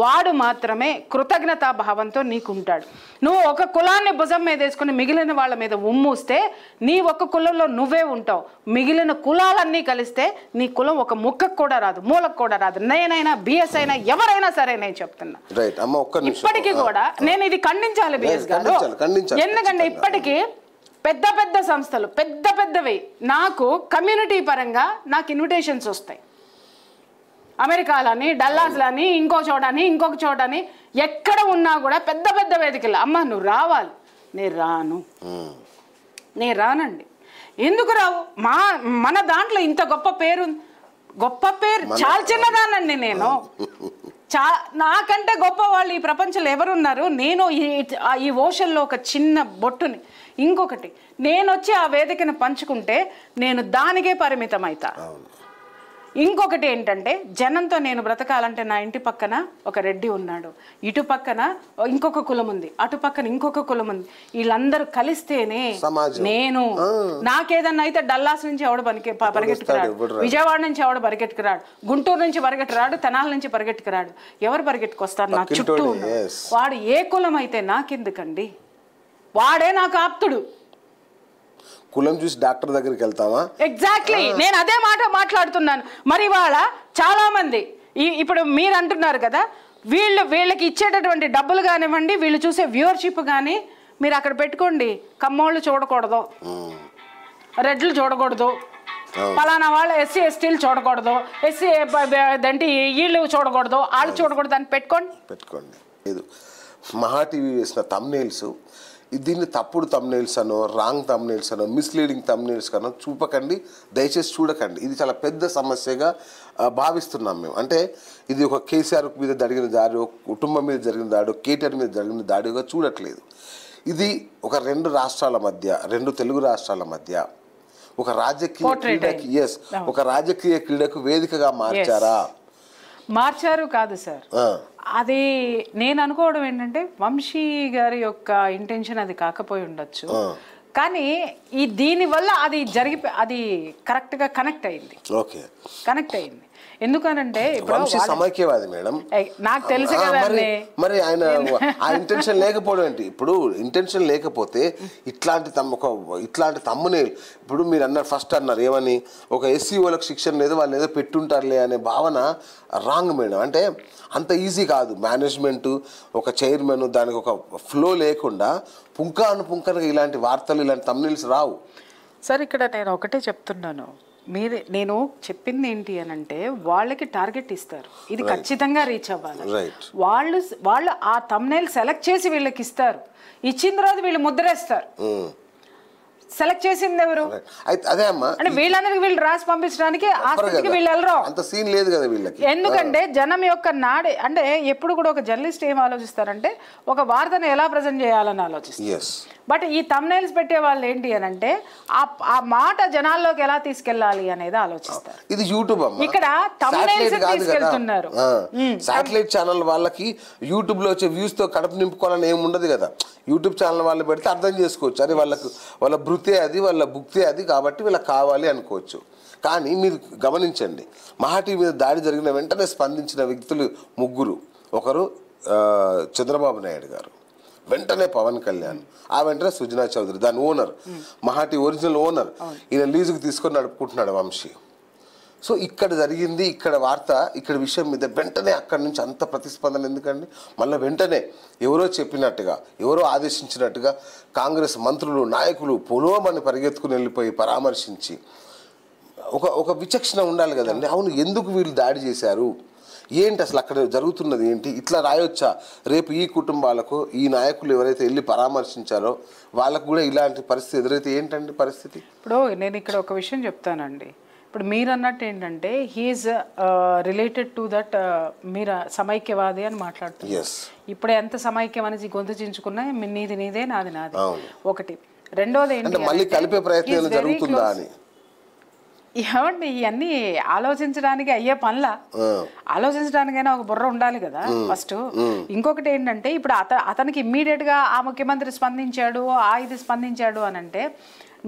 వాడు మాత్రమే కృతజ్ఞతా భావంతో నీకుంటాడు. నువ్వు ఒక కులాన్ని భుజం మీద వేసుకుని మిగిలిన వాళ్ళ మీద ఉమ్మూస్తే నీ ఒక కులంలో నువ్వే ఉంటావు. మిగిలిన కులాలన్నీ కలిస్తే నీ కులం ఒక ముక్కకు కూడా రాదు, మూలకు కూడా రాదు. నేనైనా బిఎస్ అయినా ఎవరైనా సరే నేను చెప్తున్నా. ఇప్పటికీ కూడా నేను ఇది ఖండించాలి బిఎస్ గారు. ఎందుకంటే ఇప్పటికీ పెద్ద పెద్ద సంస్థలు పెద్దవి నాకు కమ్యూనిటీ పరంగా నాకు ఇన్విటేషన్స్ వస్తాయి. అమెరికాలని, డల్లాస్లని, ఇంకొక చోటని ఎక్కడ ఉన్నా కూడా పెద్ద వేదికలు, అమ్మ నువ్వు రావాలి. నేను రానండి. ఎందుకు రావు? మన దాంట్లో ఇంత గొప్ప పేరు చాలా చిన్నదానండి నేను. నాకంటే గొప్ప వాళ్ళు ఈ ప్రపంచంలో ఎవరున్నారు? నేను ఈ ఓషన్లో ఒక చిన్న బొట్టుని. ఇంకొకటి, నేను వచ్చి ఆ వేదికను పంచుకుంటే నేను దానికే పరిమితం అవుతా. ఇంకొకటి ఏంటంటే జనంతో నేను బ్రతకాలంటే నా ఇంటి పక్కన ఒక రెడ్డి ఉన్నాడు, ఇటు పక్కన ఇంకొక కులం ఉంది, అటు పక్కన ఇంకొక కులం ఉంది. వీళ్ళందరూ కలిస్తేనే నేను. నాకేదన్నా అయితే డల్లాస్ నుంచి ఎవడు పరిగెట్టుకురాడు, విజయవాడ నుంచి ఎవడు పరిగెట్టుకురాడు, గుంటూరు నుంచి పరిగెట్టుకురాడు, తెనాల నుంచి పరిగెట్టుకురాడు. ఎవరు పరిగెట్టుకొస్తారు? నా చుట్టూ వాడు ఏ కులం అయితే నాకెందుకండి? వాడే నాకు ఆప్తుడు. కులం చూసి డాక్టర్ దగ్గరికి వెళ్తావా? ఎగ్జాక్ట్లీ, నేను అదే మాట మాట్లాడుతున్నాను. మరి వాళ్ళ చాలా మంది ఇప్పుడు మీరు అంటున్నారు కదా, వీళ్ళకి ఇచ్చేటటువంటి డబ్బులు కానివ్వండి, వీళ్ళు చూసే వ్యూవర్షిప్ కానీ మీరు అక్కడ పెట్టుకోండి. కమ్మోళ్ళు చూడకూడదు, రెడ్లు చూడకూడదు, పలానా వాళ్ళు ఎస్సీ ఎస్టీలు చూడకూడదు, ఎస్సీ అంటే వీళ్ళు చూడకూడదు, వాళ్ళు చూడకూడదు అని పెట్టుకోండి. మహా టీవీ వేసిన థంబ్నెయిల్స్, దీన్ని తప్పుడు థంబ్నెయిల్స్ అనో, రాంగ్ థంబ్నెయిల్స్ అనో, మిస్లీడింగ్ థంబ్నెయిల్స్ కనో చూపకండి, దయచేసి చూడకండి. ఇది చాలా పెద్ద సమస్యగా భావిస్తున్నాం మేము. అంటే ఇది ఒక కేసీఆర్ మీద జరిగిన దాడి, ఒక కుటుంబం మీద జరిగిన దాడి, కేటీఆర్ మీద జరిగిన దాడిగా చూడట్లేదు. ఇది ఒక రెండు రాష్ట్రాల మధ్య, రెండు తెలుగు రాష్ట్రాల మధ్య ఒక రాజకీయ క్రీడకి, ఒక రాజకీయ క్రీడకు వేదికగా మార్చారు కాదు సార్. అది నేను అనుకోవడం ఏంటంటే వంశీ గారి యొక్క ఇంటెన్షన్ అది కాకపోయి ఉండొచ్చు, కానీ దీనివల్ల అది కరెక్ట్గా కనెక్ట్ అయింది. ఎందుకనంటే సమైక్యవాది మేడం, నాకు తెలుసు కదండి. మరి ఆయన ఆ ఇంటెన్షన్ లేకపోవడం ఏంటి? ఇప్పుడు ఇంటెన్షన్ లేకపోతే ఇట్లాంటి తమ్మునే ఇప్పుడు మీరు అన్నారు, ఫస్ట్ అన్నారు ఏమని, ఒక ఎస్సీ వాళ్ళకి శిక్షణ లేదు, వాళ్ళు ఏదో పెట్టుంటారులే అనే భావన రాంగ్ మేడం. అంటే అంత ఈజీ కాదు. మేనేజ్మెంట్, ఒక చైర్మన్, దానికి ఒక ఫ్లో లేకుండా పుంఖానుపుంఖానుగా ఇలాంటి వార్తలు, ఇలాంటి తమ్మునీల్స్ రావు సార్. ఇక్కడ నేను ఒకటే చెప్తున్నాను, నేను చెప్పింది ఏంటి అని అంటే వాళ్ళకి టార్గెట్ ఇస్తారు, ఇది ఖచ్చితంగా రీచ్ అవ్వాలి. వాళ్ళు ఆ థంబ్నెయిల్ సెలెక్ట్ చేసి వీళ్ళకి ఇస్తారు, ఇచ్చిన తర్వాత వీళ్ళు ముద్రేస్తారు. సెలెక్ట్ చేసింది ఎవరు? అదే అమ్మా, అంటే వీళ్ళందరికి వీళ్ళు రాసి పంపించడానికి ఆస్తికి వీళ్ళు వెళ్ళరు. అంత సీన్ లేదు కదా వీళ్ళకి. ఎందుకంటే జనం యొక్క నాడి అంటే ఎప్పుడు కూడా ఒక జర్నలిస్ట్ ఏం ఆలోచిస్తారంటే ఒక వార్తను ఎలా ప్రజెంట్ చేయాలని ఆలోచిస్తారు. బట్ ఈ థంబ్నెయిల్స్ పెట్టే వాళ్ళు ఏంటి అని అంటే ఆ మాట జనాల్లోకి ఎలా తీసుకెళ్లాలి అనేది ఆలోచిస్తారు. ఇది యూట్యూబ్ అమ్మా, ఇక్కడ థంబ్నెయిల్స్ తీసుకెళ్తున్నారు. సాటిలైట్ ఛానల్ వాళ్ళకి యూట్యూబ్ లో వచ్చే వ్యూస్ తో కడుపు నింపుకోవాలని ఏమి ఉండదు కదా. యూట్యూబ్ ఛానల్ వాళ్ళు పెడితే అర్థం చేసుకోవచ్చు, అది వాళ్ళ భృతే అది, వాళ్ళ భుక్తే అది, కాబట్టి వీళ్ళకి కావాలి అనుకోవచ్చు. కానీ మీరు గమనించండి, మహా టీవీ మీద దాడి జరిగిన వెంటనే స్పందించిన వ్యక్తులు ముగ్గురు. ఒకరు చంద్రబాబు నాయుడు గారు, వెంటనే పవన్ కళ్యాణ్, ఆ వెంటనే సుజనా చౌదరి దాని ఓనర్, మహాటి ఒరిజినల్ ఓనర్, ఈయన లీజుకు తీసుకొని నడుపుకుంటున్నాడు వంశీ. సో ఇక్కడ జరిగింది, ఇక్కడ వార్త, ఇక్కడ విషయం మీద వెంటనే అక్కడి నుంచి అంత ప్రతిస్పందన ఎందుకండి? మళ్ళీ వెంటనే ఎవరో చెప్పినట్టుగా, ఎవరో ఆదేశించినట్టుగా కాంగ్రెస్ మంత్రులు, నాయకులు పొలోమని పరిగెత్తుకుని వెళ్ళిపోయి పరామర్శించి ఒక విచక్షణ ఉండాలి కదండి. అవును, ఎందుకు వీళ్ళు దాడి చేశారు, ఏంటి అసలు అక్కడ జరుగుతున్నది ఏంటి, ఇట్లా రాయొచ్చా? రేపు ఈ కుటుంబాలకు ఈ నాయకులు ఎవరైతే వెళ్ళి పరామర్శించారో వాళ్ళకు కూడా ఇలాంటి పరిస్థితి ఎదురైతే ఏంటండి పరిస్థితి? ఇప్పుడు నేను ఇక్కడ ఒక విషయం చెప్తానండి. ఇప్పుడు మీరు అన్నట్టు ఏంటంటే హీఈస్ రిలేటెడ్ టు దట్, మీరు సమైక్యవాది అని మాట్లాడుతున్నారు. ఇప్పుడు ఎంత సమైక్యం అనేసి గొంతు చించుకున్నా నీది నీదే, నాది నాది. ఒకటి. రెండోది ఏంటి, మళ్ళీ కలిపే ప్రయత్నం జరుగుతుందా అని. ఏమండి ఇవన్నీ ఆలోచించడానికి అయ్యే పనుల, ఆలోచించడానికైనా ఒక బుర్ర ఉండాలి కదా ఫస్ట్. ఇంకొకటి ఏంటంటే ఇప్పుడు అతనికి ఇమ్మీడియట్ గా ఆ ముఖ్యమంత్రి స్పందించాడు, ఆ ఇది స్పందించాడు అని అంటే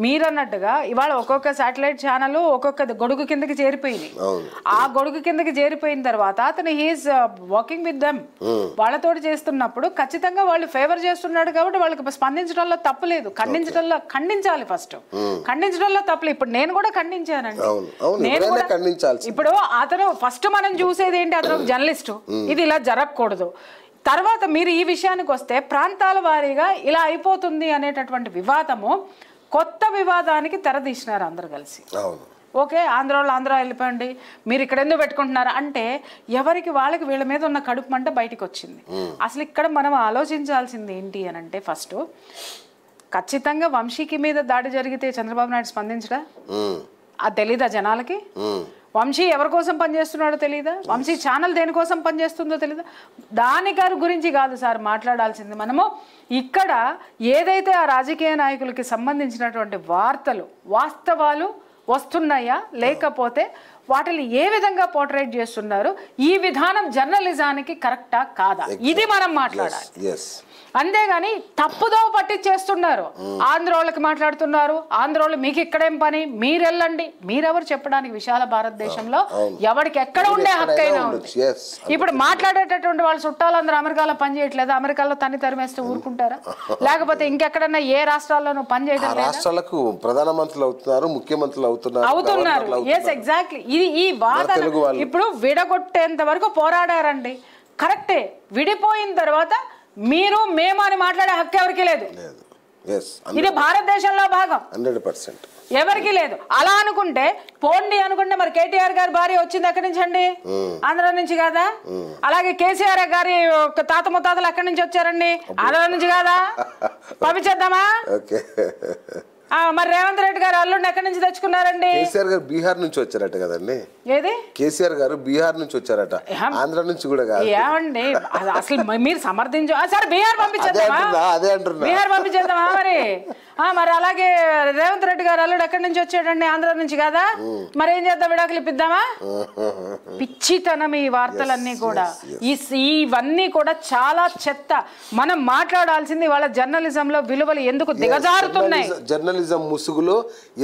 మీరన్నట్టుగా ఇవాళ ఒక్కొక్క శాటిలైట్ ఛానల్ ఒక్కొక్క గొడుగు కిందకి చేరిపోయింది. ఆ గొడుగు కిందకి చేరిపోయిన తర్వాత అతను హీఈస్ వర్కింగ్ విత్ దెమ్, వాళ్ళతో చేస్తున్నప్పుడు ఖచ్చితంగా వాళ్ళు ఫేవర్ చేస్తున్నాడు కాబట్టి వాళ్ళకి స్పందించడంలో తప్పు లేదు. ఖండించాలి ఫస్ట్, ఖండించడంలో తప్పులేదు. ఇప్పుడు నేను కూడా ఖండించానండి, నేను కూడా. ఇప్పుడు అతను ఫస్ట్ మనం చూసేది ఏంటి, అతను ఒక జర్నలిస్టు, ఇది ఇలా జరగకూడదు. తర్వాత మీరు ఈ విషయానికి వస్తే ప్రాంతాల వారీగా ఇలా అయిపోతుంది అనేటటువంటి వివాదము కొత్త వివాదానికి తెరదీసినారు అందరు కలిసి. ఓకే, ఆంధ్రాలో ఆంధ్ర వెళ్ళిపోండి, మీరు ఇక్కడ ఎందుకు పెట్టుకుంటున్నారు అంటే ఎవరికి వాళ్ళకి వీళ్ళ మీద ఉన్న కడుపు మంట బయటకు వచ్చింది. అసలు ఇక్కడ మనం ఆలోచించాల్సింది ఏంటి అని అంటే ఫస్ట్ ఖచ్చితంగా వంశీకి మీద దాడి జరిగితే చంద్రబాబు నాయుడు స్పందించడా? అది తెలీదా జనాలకి? వంశీ ఎవరి కోసం పనిచేస్తున్నాడో తెలీదా? వంశీ ఛానల్ దేనికోసం పనిచేస్తుందో తెలీదా? దాని గారి గురించి కాదు సార్ మాట్లాడాల్సింది. మనము ఇక్కడ ఏదైతే ఆ రాజకీయ నాయకులకి సంబంధించినటువంటి వాస్తవాలు వస్తున్నాయా, లేకపోతే వాటిని ఏ విధంగా పోర్ట్రేట్ చేస్తున్నారు, ఈ విధానం జర్నలిజానికి కరెక్టా కాదా, ఇది మనం మాట్లాడాలి. అంతేగాని తప్పుదో పట్టించేస్తున్నారు. ఆంధ్రోళ్ళకి మాట్లాడుతున్నారు, ఆంధ్రోళ్ళు మీకు ఇక్కడేం పని, మీరెళ్ళండి. మీరెవరు చెప్పడానికి? విశాల భారతదేశంలో ఎవరికి ఎక్కడ ఉండే హక్కైనా ఉంది. ఇప్పుడు మాట్లాడేటటువంటి వాళ్ళ చుట్టాలందరూ అమెరికాలో పని చేయట్లేదు, అమెరికాలో తన్ని తరిమేస్తే ఊరుకుంటారా? లేకపోతే ఇంకెక్కడన్నా ఏ రాష్ట్రాల్లోనూ పని చేయడం రాష్ట్రాలకు ప్రధానమంత్రులు అవుతున్నారు, ముఖ్యమంత్రులు అవుతున్నారు. Yes, exactly. ఇది ఈ వాదన ఇప్పుడు విడగొట్టేంత వరకు పోరాడారండి, కరెక్టే. విడిపోయిన తర్వాత మీరు మేము అని మాట్లాడే హక్కు ఎవరికి లేదు. ఇది భారతదేశంలో భాగం, 100% ఎవరికి లేదు. అలా అనుకుంటే పోండి అనుకుంటే మరి కేటీఆర్ గారి భార్య వచ్చింది ఎక్కడి నుంచి అండి? ఆంధ్ర నుంచి కాదా? అలాగే కేసీఆర్ గారి తాత ముత్తాతలు ఎక్కడి నుంచి వచ్చారండి? ఆంధ్ర నుంచి కాదా? పంపించేద్దామా? మరి రేవంత్ రెడ్డి గారు అల్లుండి ఎక్కడి నుంచి తెచ్చుకున్నారండి? కేసీఆర్ గారు బీహార్ నుంచి వచ్చారట కదండి. ఏది? కేసీఆర్ గారు బీహార్ నుంచి వచ్చారట, ఆంధ్ర నుంచి కూడా కాదు. ఏమండి అసలు మీరు సమర్థించు. సరే బీహార్ పంపించేద్దామా? అదే అంటున్నా, బీహార్ పంపించేద్దామా? మరి అలాగే రేవంత్ రెడ్డి గారు అల్లుడు ఎక్కడి నుంచి వచ్చాడండి? ఆంధ్ర నుంచి కాదా? మరి ఏం చేద్దాం, విడాకులు ఇప్పిద్దామా? పిచ్చితనం ఈ వార్తలన్నీ కూడా. ఇవన్నీ కూడా చాలా చెత్త. మనం మాట్లాడాల్సింది వాళ్ళ జర్నలిజంలో విలువలు ఎందుకు దిగజారుతున్నాయి, జర్నలిజం ముసుగులో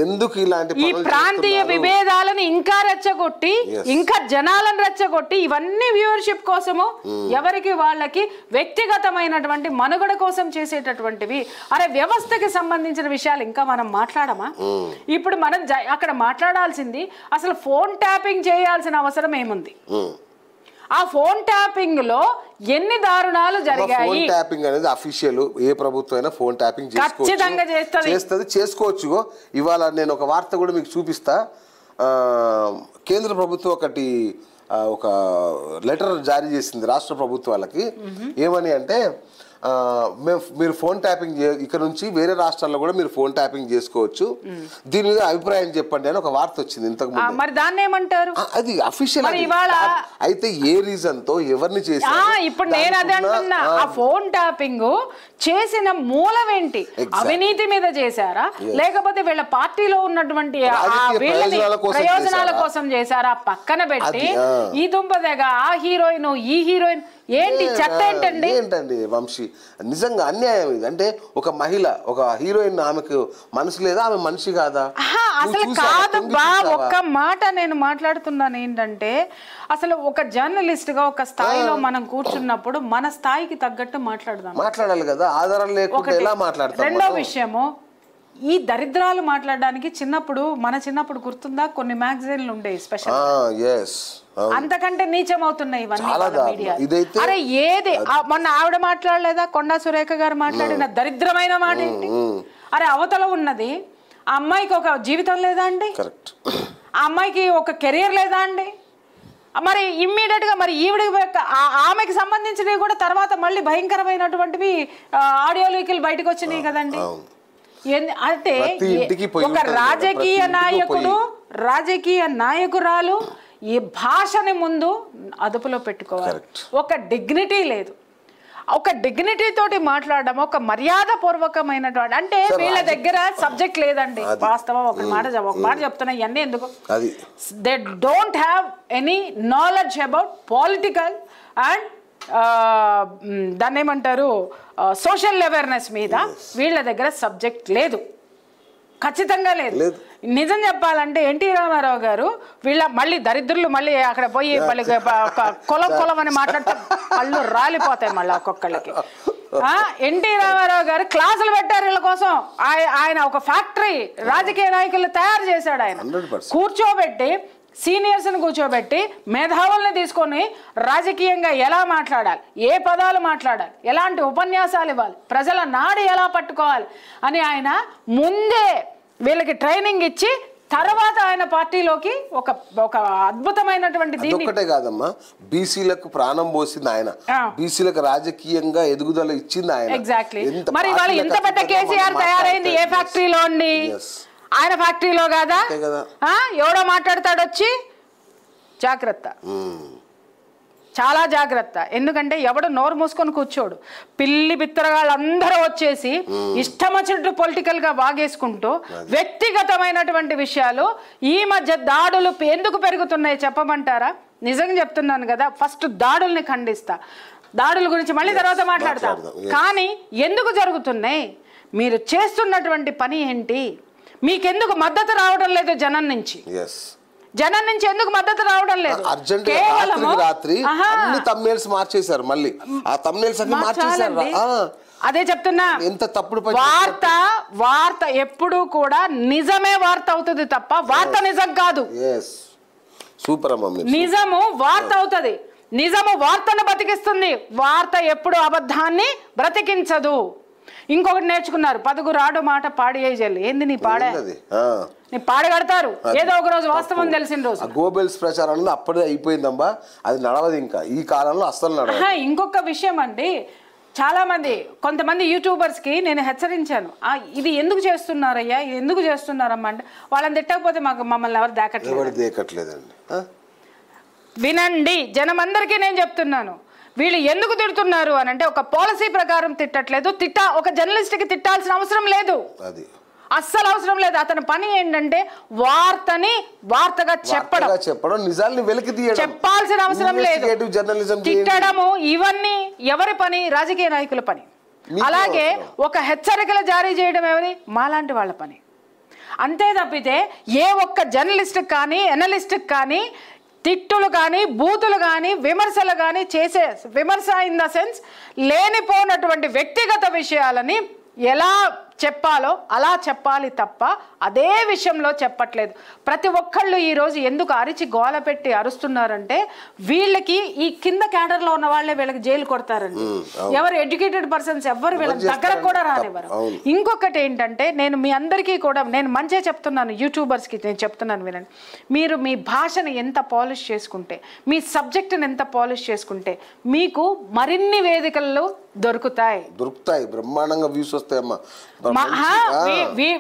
ఎందుకు ఇలాంటి ఈ ప్రాంతీయ విభేదాలను ఇంకా రెచ్చగొట్టి, ఇంకా జనాలను రెచ్చగొట్టి, ఇవన్నీ వ్యూవర్షిప్ కోసము ఎవరికి వాళ్ళకి వ్యక్తిగతమైనటువంటి మనుగడ కోసం చేసేటటువంటివి. అరే వ్యవస్థకి సంబంధించిన విషయాలు ఇంకా మనం మాట్లాడమా? ఇప్పుడు మనం అక్కడ మాట్లాడాల్సింది అసలు ఫోన్ ట్యాపింగ్ చేయాల్సిన అవసరం ఏముంది? ఆ ఫోన్ ట్యాపింగ్ లో ఎన్ని దారుణాలు జరిగాయి? ఫోన్ ట్యాపింగ్ అనేది అఫీషియల్, ఏ ప్రభుత్వం అయినా ఫోన్ ట్యాపింగ్ చేసుకోవచ్చు. ఇవాళ నేను ఒక వార్త కూడా మీకు చూపిస్తా. కేంద్ర ప్రభుత్వం ఒక లెటర్ జారీ చేసింది రాష్ట్ర ప్రభుత్వాలకి. ఏమని అంటే మీరు ఫోన్ ట్యాపింగ్ ఇక్కడ నుంచి వేరే రాష్ట్రాల్లో కూడా మీరు ఫోన్ ట్యాపింగ్ చేసుకోవచ్చు, దీని మీద అభిప్రాయం చెప్పండి అని ఒక వార్త వచ్చింది ఇంతకు ముందు. మరి దాన్ని ఏమంటారు? అది అఫీషియల్. అయితే ఏ రీజన్ తో ఎవరిని చేసి, ఇప్పుడు నేను అదే అంటున్నా, ఆ ఫోన్ ట్యాపింగ్ చేసిన మూలం ఏంటి? అవినీతి మీద చేశారా, లేకపోతే వీళ్ళ పార్టీలో ఉన్నటువంటి ప్రయోజనాల కోసం చేశారా? పక్కన పెట్టి ఈ దుంపదగ, ఆ హీరోయిన్, ఈ హీరోయిన్, ఏంటి చట్ట ఏంటండి వంశీ, నిజంగా అన్యాయం ఇది. అంటే ఒక మహిళ, ఒక హీరోయిన్, ఆమెకు మనసు లేదా, ఆమె మనిషి కాదా? అసలు కాదబ్బా, ఒక్క మాట నేను మాట్లాడుతున్నాను ఏంటంటే, అసలు ఒక జర్నలిస్ట్ గా ఒక స్థాయిలో మనం కూర్చున్నప్పుడు మన స్థాయికి తగ్గట్టు మాట్లాడాలి కదా, ఆధారం లేకుండా ఎలా మాట్లాడతాం? రెండో విషయము, ఈ దరిద్రాలు మాట్లాడడానికి మన చిన్నప్పుడు గుర్తుందా, కొన్ని మ్యాగజైన్లు ఉండేవి స్పెషల్, అంతకంటే నీచం అవుతున్నాయి ఇవన్నీ. అరే ఏది మొన్న ఆవిడ మాట్లాడలేదా, కొండా సురేఖ గారు మాట్లాడిన దరిద్రమైన మాట ఏంటి? అరే అవతల ఉన్నది ఆ అమ్మాయికి ఒక జీవితం లేదా అండి? ఆ అమ్మాయికి ఒక కెరీర్ లేదా అండి? మరి ఇమ్మీడియట్ గా మరి ఈవిడ ఆమెకి సంబంధించినవి కూడా తర్వాత మళ్ళీ భయంకరమైనటువంటివి ఆడియో లీకులు బయటకు వచ్చినాయి కదండి. అంటే ఒక రాజకీయ నాయకురాలు ఈ భాషని ముందు అదుపులో పెట్టుకోవాలి. ఒక డిగ్నిటీ లేదు, ఒక డిగ్నిటీ తోటి మాట్లాడడం, ఒక మర్యాద పూర్వకమైనటువంటి, అంటే వీళ్ళ దగ్గర సబ్జెక్ట్ లేదండి వాస్తవం. ఒక మాట చెప్తున్నా, ఇవన్నీ ఎందుకు, they don't have any knowledge about political and దాన్ని ఏమంటారు సోషల్ అవేర్నెస్ మీద వీళ్ళ దగ్గర సబ్జెక్ట్ లేదు, ఖచ్చితంగా లేదు. నిజం చెప్పాలంటే ఎన్టీ రామారావు గారు వీళ్ళ మళ్ళీ దరిద్రులు మళ్ళీ అక్కడ పోయి మళ్ళీ కులం అని మాట్లాడితే కళ్ళు రాలిపోతాయి మళ్ళీ ఒక్కొక్కళ్ళకి. ఎన్టీ రామారావు గారు క్లాసులు పెట్టారు వీళ్ళ కోసం. ఆయన ఒక ఫ్యాక్టరీ రాజకీయ నాయకులు తయారు చేశాడు. ఆయన కూర్చోబెట్టి సీనియర్స్ని కూర్చోబెట్టి మేధావుల్ని తీసుకొని రాజకీయంగా ఎలా మాట్లాడాలి, ఏ పదాలు మాట్లాడాలి, ఎలాంటి ఉపన్యాసాలు ఇవ్వాలి, ప్రజల నాడి ఎలా పట్టుకోవాలి అని ఆయన ముందే వీళ్ళకి ట్రైనింగ్ ఇచ్చి తర్వాత ఆయన పార్టీలోకి ఒక అద్భుతమైనటువంటి దీన్ని. ఒకటే కాదమ్మా, బీసీలకు ప్రాణం పోసింది ఆయన, బీసీలకు రాజకీయంగా ఎదుగుదల ఇచ్చింది ఆయన. ఎగ్జాక్ట్లీ. మరి వాళ్ళు ఎంత పెద్ద కేసీఆర్ తయారైంది ఏ ఫ్యాక్టరీలో అండి? ఆయన ఫ్యాక్టరీలో కాదా? ఎవడో మాట్లాడతాడు వచ్చి, జాగ్రత్త, చాలా జాగ్రత్త. ఎందుకంటే ఎవడు నోరు మూసుకొని కూర్చోడు. పిల్లి బిత్తరగాళ్ళందరూ వచ్చేసి ఇష్టం వచ్చినట్టు పొలిటికల్ గా వాగేసుకుంటూ వ్యక్తిగతమైనటువంటి విషయాలు. ఈ మధ్య దాడులు ఎందుకు పెరుగుతున్నాయి చెప్పమంటారా? నిజంగా చెప్తున్నాను కదా, ఫస్ట్ దాడుల్ని ఖండిస్తా, దాడుల గురించి మళ్ళీ తర్వాత మాట్లాడతా. కానీ ఎందుకు జరుగుతున్నాయి, మీరు చేస్తున్నటువంటి పని ఏంటి, మీకెందుకు మద్దతు రావడం లేదు జనం నుంచి? ఎందుకు మద్దతు రావడం లేదు? అదే చెప్తున్నా, వార్త ఎప్పుడు కూడా నిజమే వార్త అవుతుంది తప్ప వార్త నిజం కాదు. నిజము వార్త అవుతుంది, నిజము వార్తను బతికిస్తుంది, వార్త ఎప్పుడు అబద్ధాన్ని బ్రతికించదు. ఇంకొకటి నేర్చుకున్నారు, 10 రాడు మాట పాడి అయ్యేజల్లి. ఏంది నీ పాడే, నీ పాడగడతారు ఏదో ఒక రోజు వాస్తవం తెలిసిన రోజు. గోబెల్స్ ప్రచారం అప్పుడే అయిపోయిందమ్మా, అది నడవదు ఇంకా ఈ కాలంలో అస్సలు నడవదు. ఇంకొక విషయం అండి, చాలా మంది కొంతమంది యూట్యూబర్స్ కి నేను హెచ్చరించాను, ఇది ఎందుకు చేస్తున్నారయ్యా, ఇది ఎందుకు చేస్తున్నారమ్మా అంటే, వాళ్ళని తిట్టకపోతే మమ్మల్ని ఎవరు దేకట్లేదండి. వినండి, జనమందరికీ నేను చెప్తున్నాను, వీళ్ళు ఎందుకు తిడుతున్నారు అని అంటే, ఒక పాలసీ ప్రకారం తిట్టట్లేదు. ఒక జర్నలిస్ట్కి తిట్టాల్సిన అవసరం లేదు, అస్సలు అవసరం లేదు. అతని పని ఏంటంటే వార్తగా చెప్పడం, నిజాల్ని వెలికి తీయడం, చెప్పాల్సిన అవసరం లేదు. తిట్టడము ఇవన్నీ ఎవరి పని? రాజకీయ నాయకుల పని. అలాగే ఒక హెచ్చరికలు జారీ చేయడం ఎవరి? మాలాంటి వాళ్ళ పని. అంతే తప్పితే ఏ ఒక్క జర్నలిస్ట్ కానీ ఎనలిస్ట్ కానీ తిట్టులు కానీ బూతులు కానీ విమర్శలు కానీ చేసే, విమర్శ ఇన్ ద సెన్స్ లేనిపోనటువంటి వ్యక్తిగత విషయాలని ఎలా చెప్పాలో అలా చెప్పాలి తప్ప అదే విషయంలో చెప్పట్లేదు. ప్రతి ఒక్కళ్ళు ఈరోజు ఎందుకు అరిచి గోల పెట్టి అరుస్తున్నారంటే, వీళ్ళకి ఈ కింద క్యాడర్లో ఉన్న వాళ్ళే వీళ్ళకి జైలు కొడతారండి. ఎవరు ఎడ్యుకేటెడ్ పర్సన్స్ ఎవరు వీళ్ళ దగ్గర కూడా రానివ్వరు. ఇంకొకటి ఏంటంటే, నేను మీ అందరికీ కూడా నేను మంచిగా చెప్తున్నాను, యూట్యూబర్స్కి నేను చెప్తున్నాను వినండి. మీరు మీ భాషను ఎంత పాలిష్ చేసుకుంటే, మీ సబ్జెక్టుని ఎంత పాలిష్ చేసుకుంటే మీకు మరిన్ని వేదికల్లో దొరుకుతాయి, బ్రహ్మాండంగా వ్యూస్ వస్తాయమ్మా.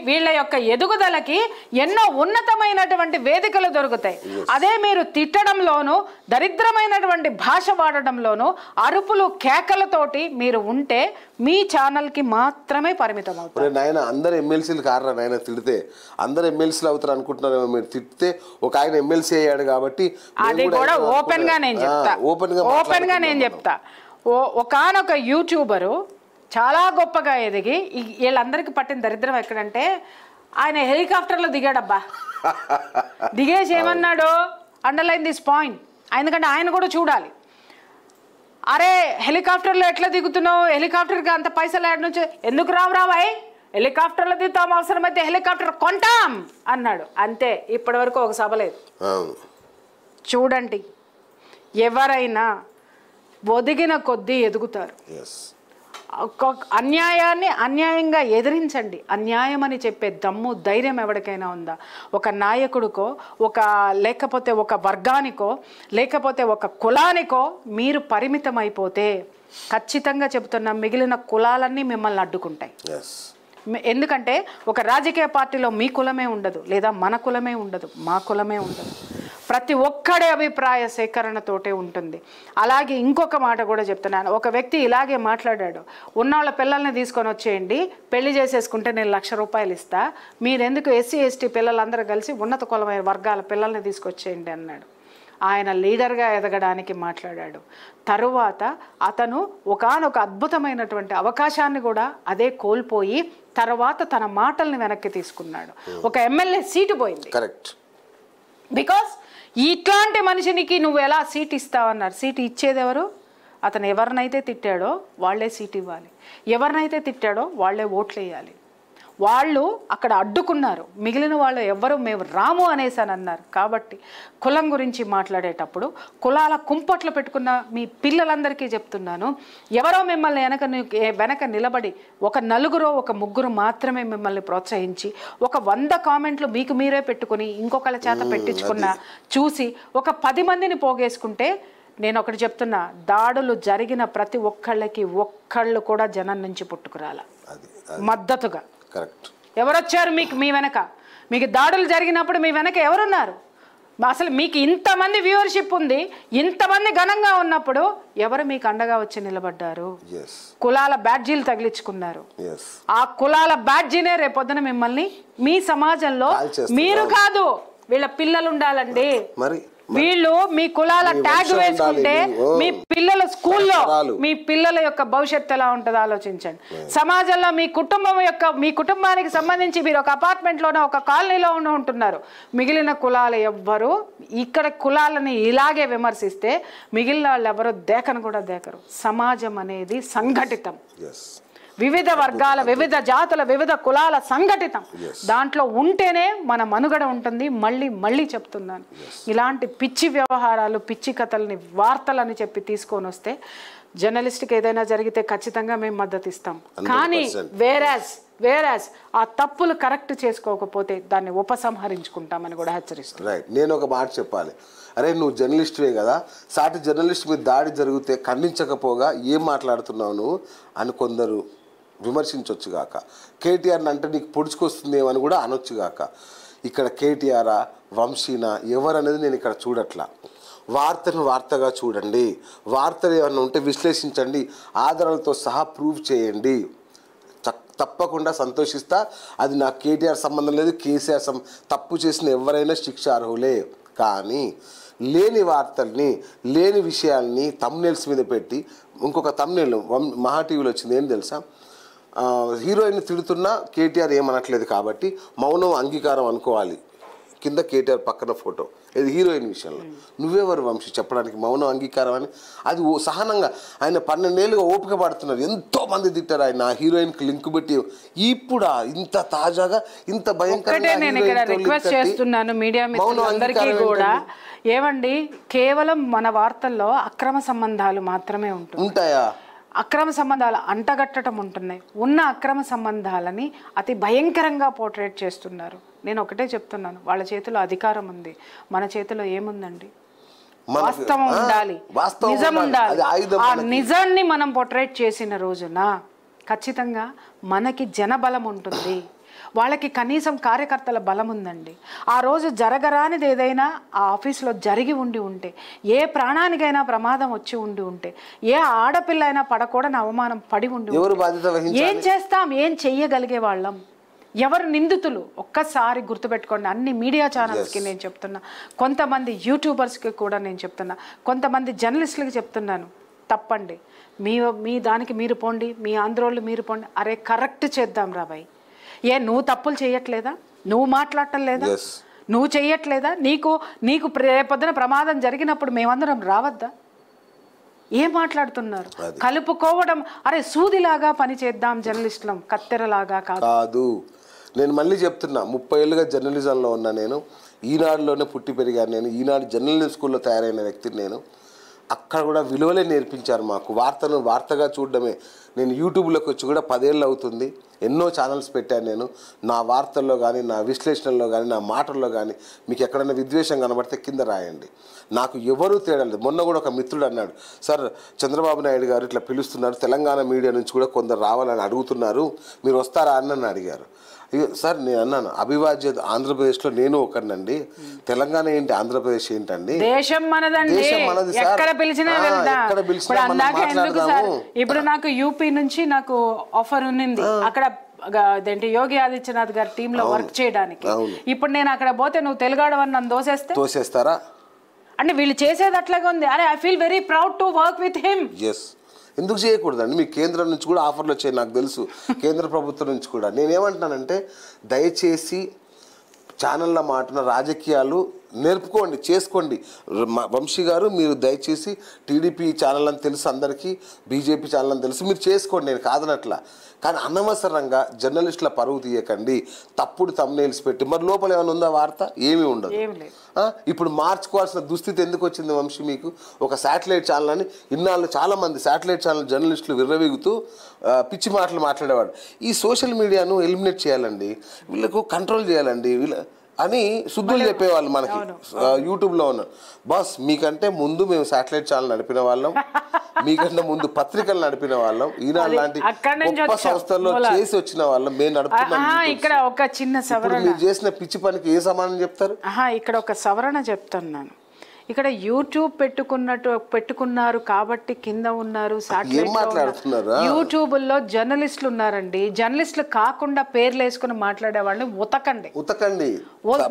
వీళ్ళ యొక్క ఎదుగుదలకి ఎన్నో ఉన్నతమైనటువంటి వేదికలు దొరుకుతాయి. అదే మీరు తిట్టడంలోను, దరిద్రమైనటువంటి భాష వాడడంలోను, అరుపులు కేకలతోటి మీరు ఉంటే మీ ఛానల్ కి మాత్రమే పరిమితం అవుతారు. నాయన అందరు ఎమ్మెల్సీలు కారణం, నాయన తిడితే అందరు ఎమ్మెల్సీలు అవుతారు అనుకుంటున్నారు. మీరు తిడితే ఒక ఆయన ఎమ్మెల్సీ అయ్యాడు కాబట్టి అది కూడా ఓపెన్ గా నేను చెప్తా, ఓపెన్ గా నేను చెప్తా. ఒకానొక యూట్యూబరు చాలా గొప్పగా ఎదిగి వీళ్ళందరికీ పట్టిన దరిద్రం ఎక్కడంటే ఆయన హెలికాప్టర్లో దిగాడబ్బా. దిగేసి ఏమన్నాడు, అండర్లైన్ దిస్ పాయింట్, ఎందుకంటే ఆయన కూడా చూడాలి. అరే హెలికాప్టర్లో ఎట్లా దిగుతున్నావు, హెలికాప్టర్కి అంత పైసలు యాడ్ నుంచి ఎందుకు రావాయ్, హెలికాప్టర్లో దిగుతాం, అవసరమైతే హెలికాప్టర్ కొంటాం అన్నాడు. అంతే, ఇప్పటి వరకు ఒక సభ లేదు. చూడండి, ఎవరైనా ఒదిగిన కొద్దీ ఎదుగుతారు. అన్యాయాన్ని అన్యాయంగా ఎదిరించండి. అన్యాయం అని చెప్పే దమ్ము ధైర్యం ఎవరికైనా ఉందా? ఒక నాయకుడికో, లేకపోతే ఒక వర్గానికో, లేకపోతే ఒక కులానికో మీరు పరిమితం అయిపోతే ఖచ్చితంగా చెబుతున్నా మిగిలిన కులాలన్నీ మిమ్మల్ని అడ్డుకుంటాయి. ఎందుకంటే ఒక రాజకీయ పార్టీలో మీ కులమే ఉండదు, లేదా మన కులమే ఉండదు, మా కులమే ఉండదు. ప్రతి ఒక్కడి అభిప్రాయ సేకరణతోటే ఉంటుంది. అలాగే ఇంకొక మాట కూడా చెప్తున్నాను. ఒక వ్యక్తి ఇలాగే మాట్లాడాడు, ఉన్నవాళ్ళ పిల్లల్ని తీసుకొని వచ్చేయండి, పెళ్లి చేసేసుకుంటే నేను ₹1,00,000 ఇస్తా, మీరెందుకు ఎస్సీ ఎస్టీ పిల్లలందరూ కలిసి ఉన్నత కులమైన వర్గాల పిల్లల్ని తీసుకొచ్చేయండి అన్నాడు. ఆయన లీడర్గా ఎదగడానికి మాట్లాడాడు. తరువాత అతను ఒకానొక అద్భుతమైనటువంటి అవకాశాన్ని కూడా అదే కోల్పోయి తర్వాత తన మాటల్ని వెనక్కి తీసుకున్నాడు. ఒక ఎమ్మెల్యే సీటు పోయింది. కరెక్ట్. బికాస్ ఇట్లాంటి మనిషినికి నువ్వు ఎలా సీట్ ఇస్తావన్నారు. సీటు ఇచ్చేది ఎవరు? అతను ఎవరినైతే తిట్టాడో వాళ్ళే సీట్ ఇవ్వాలి, ఎవరినైతే తిట్టాడో వాళ్ళే ఓట్లు వేయాలి. వాళ్ళు అక్కడ అడ్డుకున్నారు, మిగిలిన వాళ్ళు ఎవ్వరూ మేము రాము అనేసాని అన్నారు. కాబట్టి కులం గురించి మాట్లాడేటప్పుడు కులాల కుంపట్లు పెట్టుకున్న మీ పిల్లలందరికీ చెప్తున్నాను, ఎవరో మిమ్మల్ని వెనక నిలబడి ఒక నలుగురో ఒక ముగ్గురు మాత్రమే మిమ్మల్ని ప్రోత్సహించి ఒక 100 కామెంట్లు మీకు మీరే పెట్టుకుని ఇంకొకళ్ళ చేత పెట్టించుకున్న చూసి ఒక 10 మందిని పోగేసుకుంటే, నేను ఒకటి చెప్తున్నా, దాడులు జరిగిన ప్రతి ఒక్కళ్ళు కూడా జనం నుంచి పుట్టుకురాల మద్దతుగా. ఎవరొచ్చారు మీకు మీ వెనక? మీకు దాడులు జరిగినప్పుడు మీ వెనక ఎవరున్నారు? అసలు మీకు ఇంతమంది వ్యూవర్షిప్ ఉంది, ఇంతమంది ఘనంగా ఉన్నప్పుడు ఎవరు మీకు అండగా వచ్చి నిలబడ్డారు? కులాల బ్యాడ్జీలు తగిలించుకున్నారు. ఆ కులాల బ్యాడ్జీనే రేపొద్దున మిమ్మల్ని మీ సమాజంలో మీరు కాదు వీళ్ళ పిల్లలు ఉండాలండి. వీళ్ళు మీ కులాల ట్యాగ్ వేసుకుంటే మీ పిల్లల స్కూల్లో మీ పిల్లల యొక్క భవిష్యత్తు ఎలా ఉంటుందో ఆలోచించండి. సమాజంలో మీ కుటుంబానికి సంబంధించి మీరు ఒక అపార్ట్మెంట్లోనో ఒక కాలనీలో ఉంటున్నారు. మిగిలిన కులాలు ఎవ్వరు ఇక్కడ కులాలని ఇలాగే విమర్శిస్తే మిగిలిన వాళ్ళు ఎవరు దేకను కూడా దేకరు. సమాజం అనేది సంఘటితం, వివిధ వర్గాల, వివిధ జాతుల, వివిధ కులాల సంఘటితం. దాంట్లో ఉంటేనే మన మనుగడ ఉంటుంది. మళ్ళీ చెప్తున్నాను, ఇలాంటి పిచ్చి వ్యవహారాలు, పిచ్చి కథల్ని వార్తలని చెప్పి తీసుకొని వస్తే జర్నలిస్ట్కి ఏదైనా జరిగితే ఖచ్చితంగా మేము మద్దతు ఇస్తాం. కానీ వేరాజ్ ఆ తప్పులు కరెక్ట్ చేసుకోకపోతే దాన్ని ఉపసంహరించుకుంటామని కూడా హెచ్చరిస్తాం. రైట్. నేను ఒక మాట చెప్పాలి. అరే నువ్వు జర్నలిస్టువే కదా, సాటి జర్నలిస్ట్ మీద దాడి జరిగితే ఖండించకపోగా ఏం మాట్లాడుతున్నావు నువ్వు అని కొందరు విమర్శించవచ్చుగాక. కేటీఆర్ని అంటే నీకు పొడుచుకొస్తుందేమని కూడా అనొచ్చుగాక. ఇక్కడ కేటీఆరా వంశీనా ఎవరనేది నేను ఇక్కడ చూడట్లా. వార్తను వార్తగా చూడండి, వార్తలు ఏమన్నా ఉంటే విశ్లేషించండి, ఆధారాలతో సహా ప్రూవ్ చేయండి. తప్పకుండా సంతోషిస్తా. అది నాకు కేటీఆర్ సంబంధం లేదు, కేసీఆర్ తప్పు చేసిన ఎవరైనా శిక్ష అర్హులే. కానీ లేని వార్తల్ని, లేని విషయాల్ని తమ్నెయిల్స్ మీద పెట్టి, ఇంకొక తమ్నెయిల్ మహా టీవీలో వచ్చింది ఏం తెలుసా, హీరోయిన్ తిడుతున్నా కేటీఆర్ ఏమనట్లేదు కాబట్టి మౌనం అంగీకారం అనుకోవాలి. కింద కేటీఆర్ పక్కన ఫోటో, ఇది హీరోయిన్ విషయంలో. నువ్వెవరు వంశీ చెప్పడానికి మౌనం అంగీకారం అని? అది సహనంగా ఆయన 12 ఏళ్ళుగా ఓపిక పడుతున్నారు. ఎంతోమంది తిట్టారు ఆయన హీరోయిన్కి లింక్ పెట్టి. ఇప్పుడా ఇంత తాజాగా ఇంత భయంకరంగా నేను ఇక్కడ రిక్వెస్ట్ చేస్తున్నాను మీడియా మిత్రులందరికీ కూడా, ఏమండి కేవలం మన వార్తల్లో అక్రమ సంబంధాలు మాత్రమే ఉంటాయా? అక్రమ సంబంధాలు అంటగట్టడం ఉంటున్నాయి. ఉన్న అక్రమ సంబంధాలని అతి భయంకరంగా పోర్ట్రేట్ చేస్తున్నారు. నేను ఒకటే చెప్తున్నాను, వాళ్ళ చేతిలో అధికారం ఉంది, మన చేతిలో ఏముందండి? వాస్తవం ఉండాలి, నిజం ఉండాలి. ఆ నిజాన్ని మనం పోర్ట్రేట్ చేసిన రోజున ఖచ్చితంగా మనకి జనబలం ఉంటుంది, వాళ్ళకి కనీసం కార్యకర్తల బలం ఉందండి. ఆ రోజు జరగరానిది ఏదైనా ఆ ఆఫీస్లో జరిగి ఉంటే, ఏ ప్రాణానికైనా ప్రమాదం వచ్చి ఉంటే, ఏ ఆడపిల్ల అయినా పడకూడని అవమానం పడి ఏం చేస్తాం? ఏం చెయ్యగలిగే వాళ్ళం? ఎవరు నిందితులు? ఒక్కసారి గుర్తుపెట్టుకోండి. అన్ని మీడియా ఛానల్స్కి నేను చెప్తున్నా, కొంతమంది యూట్యూబర్స్కి కూడా నేను చెప్తున్నా, కొంతమంది జర్నలిస్టులకి చెప్తున్నాను, తప్పండి, మీ దానికి మీరు పోండి, మీ ఆంధ్రోళ్ళు మీరు పోండి. అరే కరెక్ట్ చేద్దాం రా భయ్. నువ్వు తప్పులు చేయట్లేదా? నువ్వు మాట్లాడటం లేదా? నువ్వు చెయ్యట్లేదా? నీకు రేపొద్దున ప్రమాదం జరిగినప్పుడు మేమందరం రావద్దా? ఏం మాట్లాడుతున్నారు? కలుపుకోవడం. అరే సూదిలాగా పని చేద్దాం జర్నలిస్టులం, కత్తెరలాగా కాదు. నేను మళ్ళీ చెప్తున్నా, 30 ఏళ్ళుగా జర్నలిజంలో ఉన్నా. నేను ఈనాడులోనే పుట్టి పెరిగాను. నేను ఈనాడు జర్నలిజం స్కూల్లో తయారైన వ్యక్తిని. నేను అక్కడ కూడా విలువలే నేర్పించారు మాకు. వార్తను వార్తగా చూడడమే. నేను యూట్యూబ్లోకి వచ్చి కూడా 10 ఏళ్ళు అవుతుంది. ఎన్నో ఛానల్స్ పెట్టాను నేను. నా వార్తల్లో కానీ, నా విశ్లేషణలో కానీ, నా మాటల్లో కానీ మీకు ఎక్కడైనా విద్వేషం కనబడితే కింద రాయండి. నాకు ఎవరూ తేడలేదు. మొన్న కూడా ఒక మిత్రుడు అన్నాడు, సార్ చంద్రబాబు నాయుడు గారు ఇట్లా పిలుస్తున్నారు, తెలంగాణ మీడియా నుంచి కూడా కొందరు రావాలని అడుగుతున్నారు, మీరు వస్తారా అని నన్ను అడిగారు. సార్ నేను అన్నాను, అవిభాజ్య ఆంధ్రప్రదేశ్లో నేను ఒకరినండి, తెలంగాణ ఏంటి, ఆంధ్రప్రదేశ్ ఏంటండి, దేశం మనదండి, ఎక్కడ పిలిచినా వెళ్తాం. ఇప్పుడు నాకు యూపీ నుంచి నాకు ఆఫర్ ఉన్నింది అక్కడ అదేంటి యోగి ఆదిత్యనాథ్ గారి టీంలో వర్క్ చేయడానికి. ఇప్పుడు నేను అక్కడ పోతే నువ్వు తెలుగాడవని నన్ను తోసేస్తారా అంటే వీళ్ళు చేసేది అట్లాగే ఉంది. అరే I feel very proud to work with him. ఎందుకు చేయకూడదండి? మీ కేంద్రం నుంచి కూడా ఆఫర్లు వచ్చాయి నాకు తెలుసు, కేంద్ర ప్రభుత్వం నుంచి కూడా. నేనేమంటున్నానంటే దయచేసి ఛానళ్ళ మాటన రాజకీయాలు నేర్పుకోండి, చేసుకోండి. వంశీ గారు మీరు దయచేసి టీడీపీ ఛానల్ అని తెలుసు అందరికీ, బీజేపీ ఛానల్ అని తెలుసు, మీరు చేసుకోండి, నేను కాదనట్లా. కానీ అనవసరంగా జర్నలిస్టుల పరువు తీయకండి, తప్పుడు థంబ్నెయిల్స్ పెట్టి. మరి లోపల ఏమైనా ఉందా వార్త? ఏమీ ఉండదు. ఇప్పుడు మార్చుకోవాల్సిన దుస్థితి ఎందుకు వచ్చింది వంశీ మీకు? ఒక శాటిలైట్ ఛానల్ అని ఇన్నాళ్ళు చాలామంది శాటిలైట్ ఛానల్ జర్నలిస్టులు విర్రవీగుతూ పిచ్చి మాటలు మాట్లాడేవాడు. ఈ సోషల్ మీడియాను ఎలిమినేట్ చేయాలండి, వీళ్ళకు కంట్రోల్ చేయాలండి అని శుద్ధులు చెప్పేవాళ్ళు మనకి యూట్యూబ్లో ఉన్న. బాస్ మీకంటే ముందు మేము శాటిలైట్ ఛానల్ నడిపిన వాళ్ళం, మీకంటే ముందు పత్రికలు నడిపిన వాళ్ళం, ఈనాడు లాంటి గొప్ప సంస్థల్లో చేసి వచ్చిన వాళ్ళం, మేము నడుపుతున్నాం. ఇక్కడ ఒక చిన్న సవరణ, మీరు చేసిన పిచ్చి పనికి ఏ సమానం చెప్తారు? ఇక్కడ ఒక సవరణ చెప్తున్నాను. ఇక్కడ యూట్యూబ్ పెట్టుకున్నారు కాబట్టి కింద ఉన్నారు, యూట్యూబ్లో జర్నలిస్టులు ఉన్నారండి. జర్నలిస్టులు కాకుండా పేర్లు వేసుకుని మాట్లాడే వాళ్ళని ఉతకండి,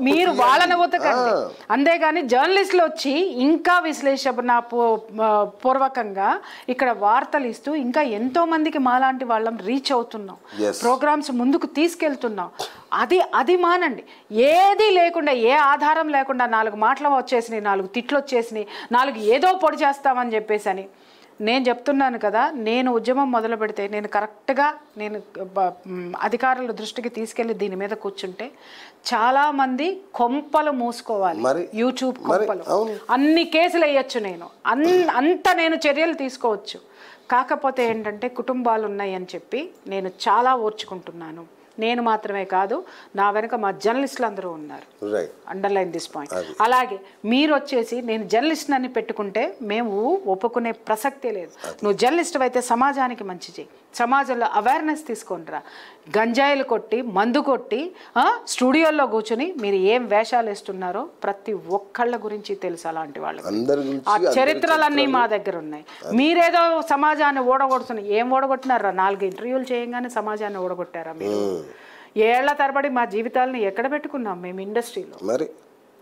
మీరు వాళ్ళని ఉతకండి. అంతేగాని జర్నలిస్టులు వచ్చి ఇంకా విశ్లేషణ పూర్వకంగా ఇక్కడ వార్తలు ఇస్తూ ఇంకా ఎంతో మందికి మాలాంటి వాళ్ళం రీచ్ అవుతున్నాం, ప్రోగ్రామ్స్ ముందుకు తీసుకెళ్తున్నాం. అది మానండి. ఏది లేకుండా, ఏ ఆధారం లేకుండా 4 మాటలు వచ్చేసినాయి, 4 తిట్లు వచ్చేసినాయి, 4 ఏదో పొడి చేస్తామని చెప్పేసి అని నేను చెప్తున్నాను కదా. నేను ఉద్యమం మొదలు పెడితే నేను కరెక్ట్గా అధికారుల దృష్టికి తీసుకెళ్లి దీని మీద కూర్చుంటే చాలామంది కొంపలు మూసుకోవాలి, యూట్యూబ్ కొంపలు. అన్ని కేసులు వేయచ్చు, నేను అంత నేను చర్యలు తీసుకోవచ్చు. కాకపోతే ఏంటంటే కుటుంబాలు ఉన్నాయి అని చెప్పి నేను చాలా ఓర్చుకుంటున్నాను. నేను మాత్రమే కాదు, నా వెనక మా జర్నలిస్టులు అందరూ ఉన్నారు. Underline this point. అలాగే మీరు వచ్చేసి నేను జర్నలిస్ట్ అని పెట్టుకుంటే మేము ఒప్పుకునే ప్రసక్తే లేదు. నువ్వు జర్నలిస్ట్ అయితే సమాజానికి మంచి చేయి, సమాజంలో అవేర్నెస్ తీసుకొనిరా. గంజాయిలు కొట్టి, మందు కొట్టి స్టూడియోల్లో కూర్చొని మీరు ఏం వేషాలు వేస్తున్నారో ప్రతి ఒక్కళ్ళ గురించి తెలుసు. అలాంటి వాళ్ళకి ఆ చరిత్రలన్నీ మా దగ్గర ఉన్నాయి. మీరేదో సమాజాన్ని ఓడగొడుతున్నారు. ఏం ఓడగొట్టినారా? 4 ఇంటర్వ్యూలు చేయగానే సమాజాన్ని ఓడగొట్టారా మీరు? ఏళ్ల తరబడి మా జీవితాలను ఎక్కడ పెట్టుకున్నాం మేము? ఇండస్ట్రీలో,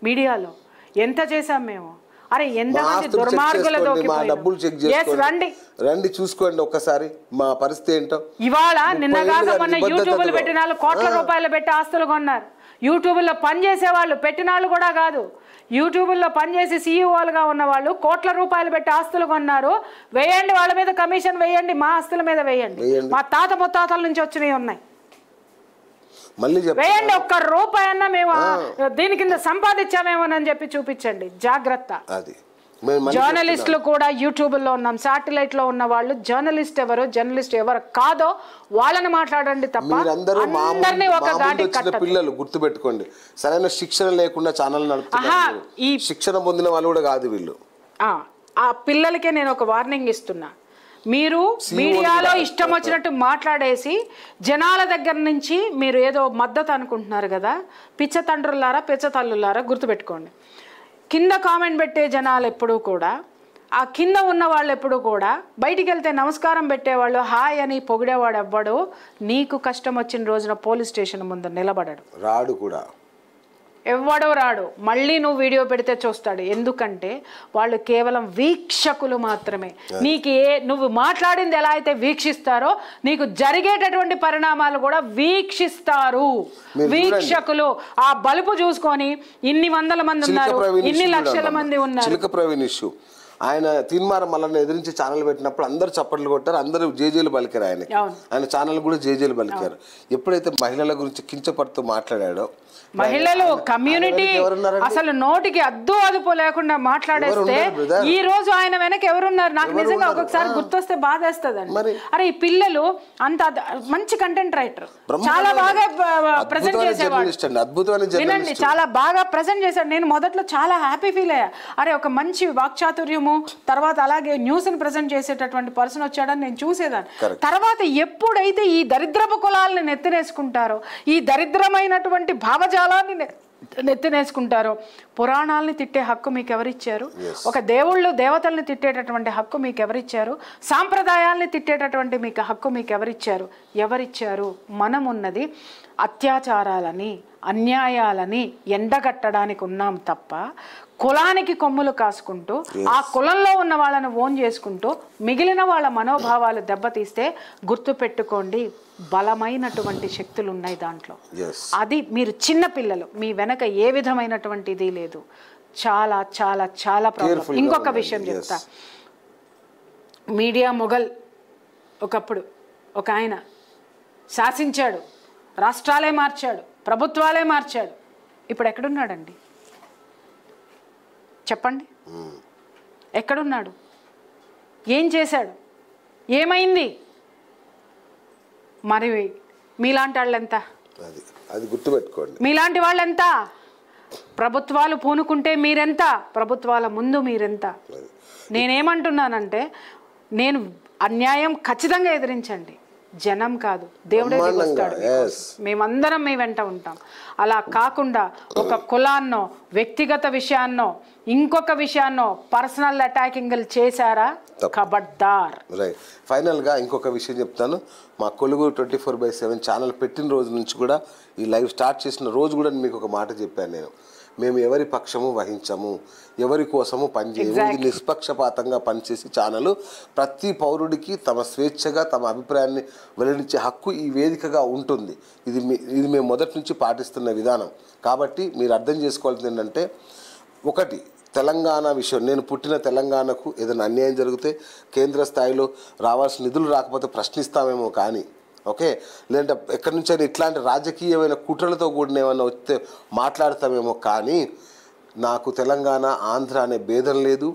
మీడియాలో ఎంత చేసాం మేము? అరే ఎంతమంది దుర్మార్గులతో రండి చూసుకోండి ఒక్కసారి మా పరిస్థితి ఏంటో. ఇవాళ నిన్నగాక మొన్న యూట్యూబ్లు పెట్టిన వాళ్ళు కోట్ల రూపాయలు పెట్టి ఆస్తులు కొన్నారు. యూట్యూబ్లో పనిచేసే వాళ్ళు పెట్టిన వాళ్ళు కూడా కాదు, యూట్యూబ్లో పనిచేసి సీఈఓలుగా ఉన్న వాళ్ళు కోట్ల రూపాయలు పెట్టి ఆస్తులు కొన్నారు. వేయండి, వాళ్ళ మీద కమిషన్ వేయండి, మా ఆస్తుల మీద వేయండి. మా తాత ముత్తాతల నుంచి వచ్చినవి ఉన్నాయి, వేయండి. ఒక్క రూపాయి అన్నా మేము దీని కింద సంపాదించామేమోనని చెప్పి చూపించండి. జాగ్రత్త. జర్నలిస్టులు కూడా యూట్యూబ్లో ఉన్నాం, శాటిలైట్ లో ఉన్న వాళ్ళు జర్నలిస్ట్ ఎవరు, జర్నలిస్ట్ ఎవరు కాదో వాళ్ళని మాట్లాడండి తప్ప అందరినీ ఒక గాడి కట్టండి. పిల్లలు గుర్తుపెట్టుకోండి, సరైన శిక్షణ లేకుండా ఛానల్ నడుపుతున్నారు. ఈ శిక్షణ పొందిన వాళ్ళు కూడా కాదు వీళ్ళు. ఆ పిల్లలకే నేను ఒక వార్నింగ్ ఇస్తున్నా. మీరు మీడియాలో ఇష్టం వచ్చినట్టు మాట్లాడేసి జనాల దగ్గర నుంచి మీరు ఏదో మద్దతు అనుకుంటున్నారు కదా. పిచ్చతండ్రులారా, పిచ్చతల్లులారా గుర్తుపెట్టుకోండి. కింద కామెంట్ పెట్టే జనాలు ఎప్పుడూ కూడా, ఆ కింద ఉన్న వాళ్ళు ఎప్పుడు కూడా బయటికి వెళ్తే నమస్కారం పెట్టేవాళ్ళు, హాయ్ అని పొగిడేవాడు ఎవ్వడు నీకు కష్టం వచ్చిన రోజున పోలీస్ స్టేషన్ ముందు నిలబడడు, రాడు కూడా. ఎవడో రాడు, మళ్ళీ నువ్వు వీడియో పెడితే చూస్తాడు. ఎందుకంటే వాళ్ళు కేవలం వీక్షకులు మాత్రమే. నువ్వు మాట్లాడింది ఎలా అయితే వీక్షిస్తారో నీకు జరిగేటటువంటి పరిణామాలు కూడా వీక్షిస్తారు వీక్షకులు. ఆ బలుపు చూసుకొని ఇన్ని వందల మంది ఉన్నారు, ఇన్ని లక్షల మంది ఉన్నారు. చిలక ప్రవీణ్ ఇష్యూ ఆయన తీన్మార మల్లన్న ఎదిరించి ఛానల్ పెట్టినప్పుడు అందరూ చప్పట్లు కొట్టారు, అందరూ జేజేలు పలికారు. ఆయన ఛానల్ కూడా జేజేలు పలికారు. ఎప్పుడైతే మహిళల గురించి కించపడుతూ మాట్లాడాడో, మహిళలు కమ్యూనిటీ అసలు నోటికి అద్దు అదుపు లేకుండా మాట్లాడేస్తే ఈ రోజు ఆయన వెనక ఎవరున్నారు? నాకు నిజంగా ఒక్కొక్కసారి గుర్తొస్తే బాధేస్తుందండి. అరే ఈ పిల్లలు అంత మంచి కంటెంట్ రైటర్, చాలా బాగా ప్రెజెంట్ చేసేవాడు, వినండి చాలా బాగా ప్రెజెంట్ చేశాడు. నేను మొదట్లో చాలా హ్యాపీ ఫీల్ అయ్యా. అరే ఒక మంచి వాక్చాతుర్యము, తర్వాత అలాగే న్యూస్ ని ప్రెజెంట్ చేసేటటువంటి పర్సన్ వచ్చాడని నేను చూసేదాన్ని. తర్వాత ఎప్పుడైతే ఈ దరిద్రపు కులాలను నెత్తినేసుకుంటారో, ఈ దరిద్రమైనటువంటి భావజాలాన్ని నెత్తినేసుకుంటారో, పురాణాలని తిట్టే హక్కు మీకు ఎవరిచ్చారు? ఒక దేవతల్ని తిట్టేటటువంటి హక్కు మీకు ఎవరిచ్చారు? సాంప్రదాయాల్ని తిట్టేటటువంటి మీకు హక్కు మీకు ఎవరిచ్చారు? మనం ఉన్నది అత్యాచారాలని, అన్యాయాలని ఎండగట్టడానికి ఉన్నాం తప్ప కులానికి కొమ్ములు కాసుకుంటూ ఆ కులంలో ఉన్న వాళ్ళను ఓన్ చేసుకుంటూ మిగిలిన వాళ్ళ మనోభావాలు దెబ్బతీస్తే గుర్తుపెట్టుకోండి, బలమైనటువంటి శక్తులు ఉన్నాయి దాంట్లో. అది మీరు చిన్న పిల్లలు, మీ వెనక ఏ విధమైనటువంటి ఇది లేదు. చాలా చాలా చాలా ప్రాబ్లం. ఇంకొక విషయం చెప్తా. మీడియా మొఘల్ ఒకప్పుడు ఒక ఆయన శాసించాడు, రాష్ట్రాలే మార్చాడు, ప్రభుత్వాలే మార్చాడు. ఇప్పుడు ఎక్కడున్నాడండి చెప్పండి? ఎక్కడున్నాడు? ఏం చేశాడు? ఏమైంది? మరి మీలాంటి వాళ్ళు ఎంత? అది గుర్తుపెట్టుకోండి. మీలాంటి వాళ్ళు ఎంత? ప్రభుత్వాలు పూనుకుంటే మీరెంత? ప్రభుత్వాల ముందు మీరెంత? నేనేమంటున్నానంటే, నేను అన్యాయం ఖచ్చితంగా ఎదిరించండి, జనం కాదు, దేవుడే వస్తాడు. మేమందరం మీ వెంట ఉంటాం. అలా కాకుండా ఒక కులాన్నో, వ్యక్తిగత విషయాన్నో, ఇంకొక విషయాన్నో పర్సనల్ అటాకింగ్లు చేశారా, ఖబర్దార్. రైట్. ఫైనల్గా ఇంకొక విషయం చెప్తాను. మా కొలుగు 24/7 ఛానల్ పెట్టిన రోజు నుంచి కూడా, ఈ లైవ్ స్టార్ట్ చేసిన రోజు కూడా మీకు ఒక మాట చెప్పాను నేను. మేము ఎవరి పక్షము వహించము, ఎవరి కోసము పనిచేయము. ఇది నిష్పక్షపాతంగా పనిచేసి ఛానల్ ప్రతి పౌరుడికి తమ స్వేచ్ఛగా తమ అభిప్రాయాన్ని వెల్లడించే హక్కు ఈ వేదికగా ఉంటుంది. ఇది మేము మొదటి నుంచి పాటిస్తున్న విధానం. కాబట్టి మీరు అర్థం చేసుకోవాల్సింది ఏంటంటే, ఒకటి తెలంగాణ విషయం, నేను పుట్టిన తెలంగాణకు ఏదైనా అన్యాయం జరిగితే కేంద్ర స్థాయిలో రావాల్సిన నిధులు రాకపోతే ప్రశ్నిస్తామేమో, కానీ ఓకే, లేదంటే ఎక్కడి నుంచైనా ఇట్లాంటి రాజకీయమైన కుట్రలతో కూడిన ఏమైనా వస్తే మాట్లాడతామేమో, కానీ నాకు తెలంగాణ ఆంధ్ర అనే భేదం లేదు.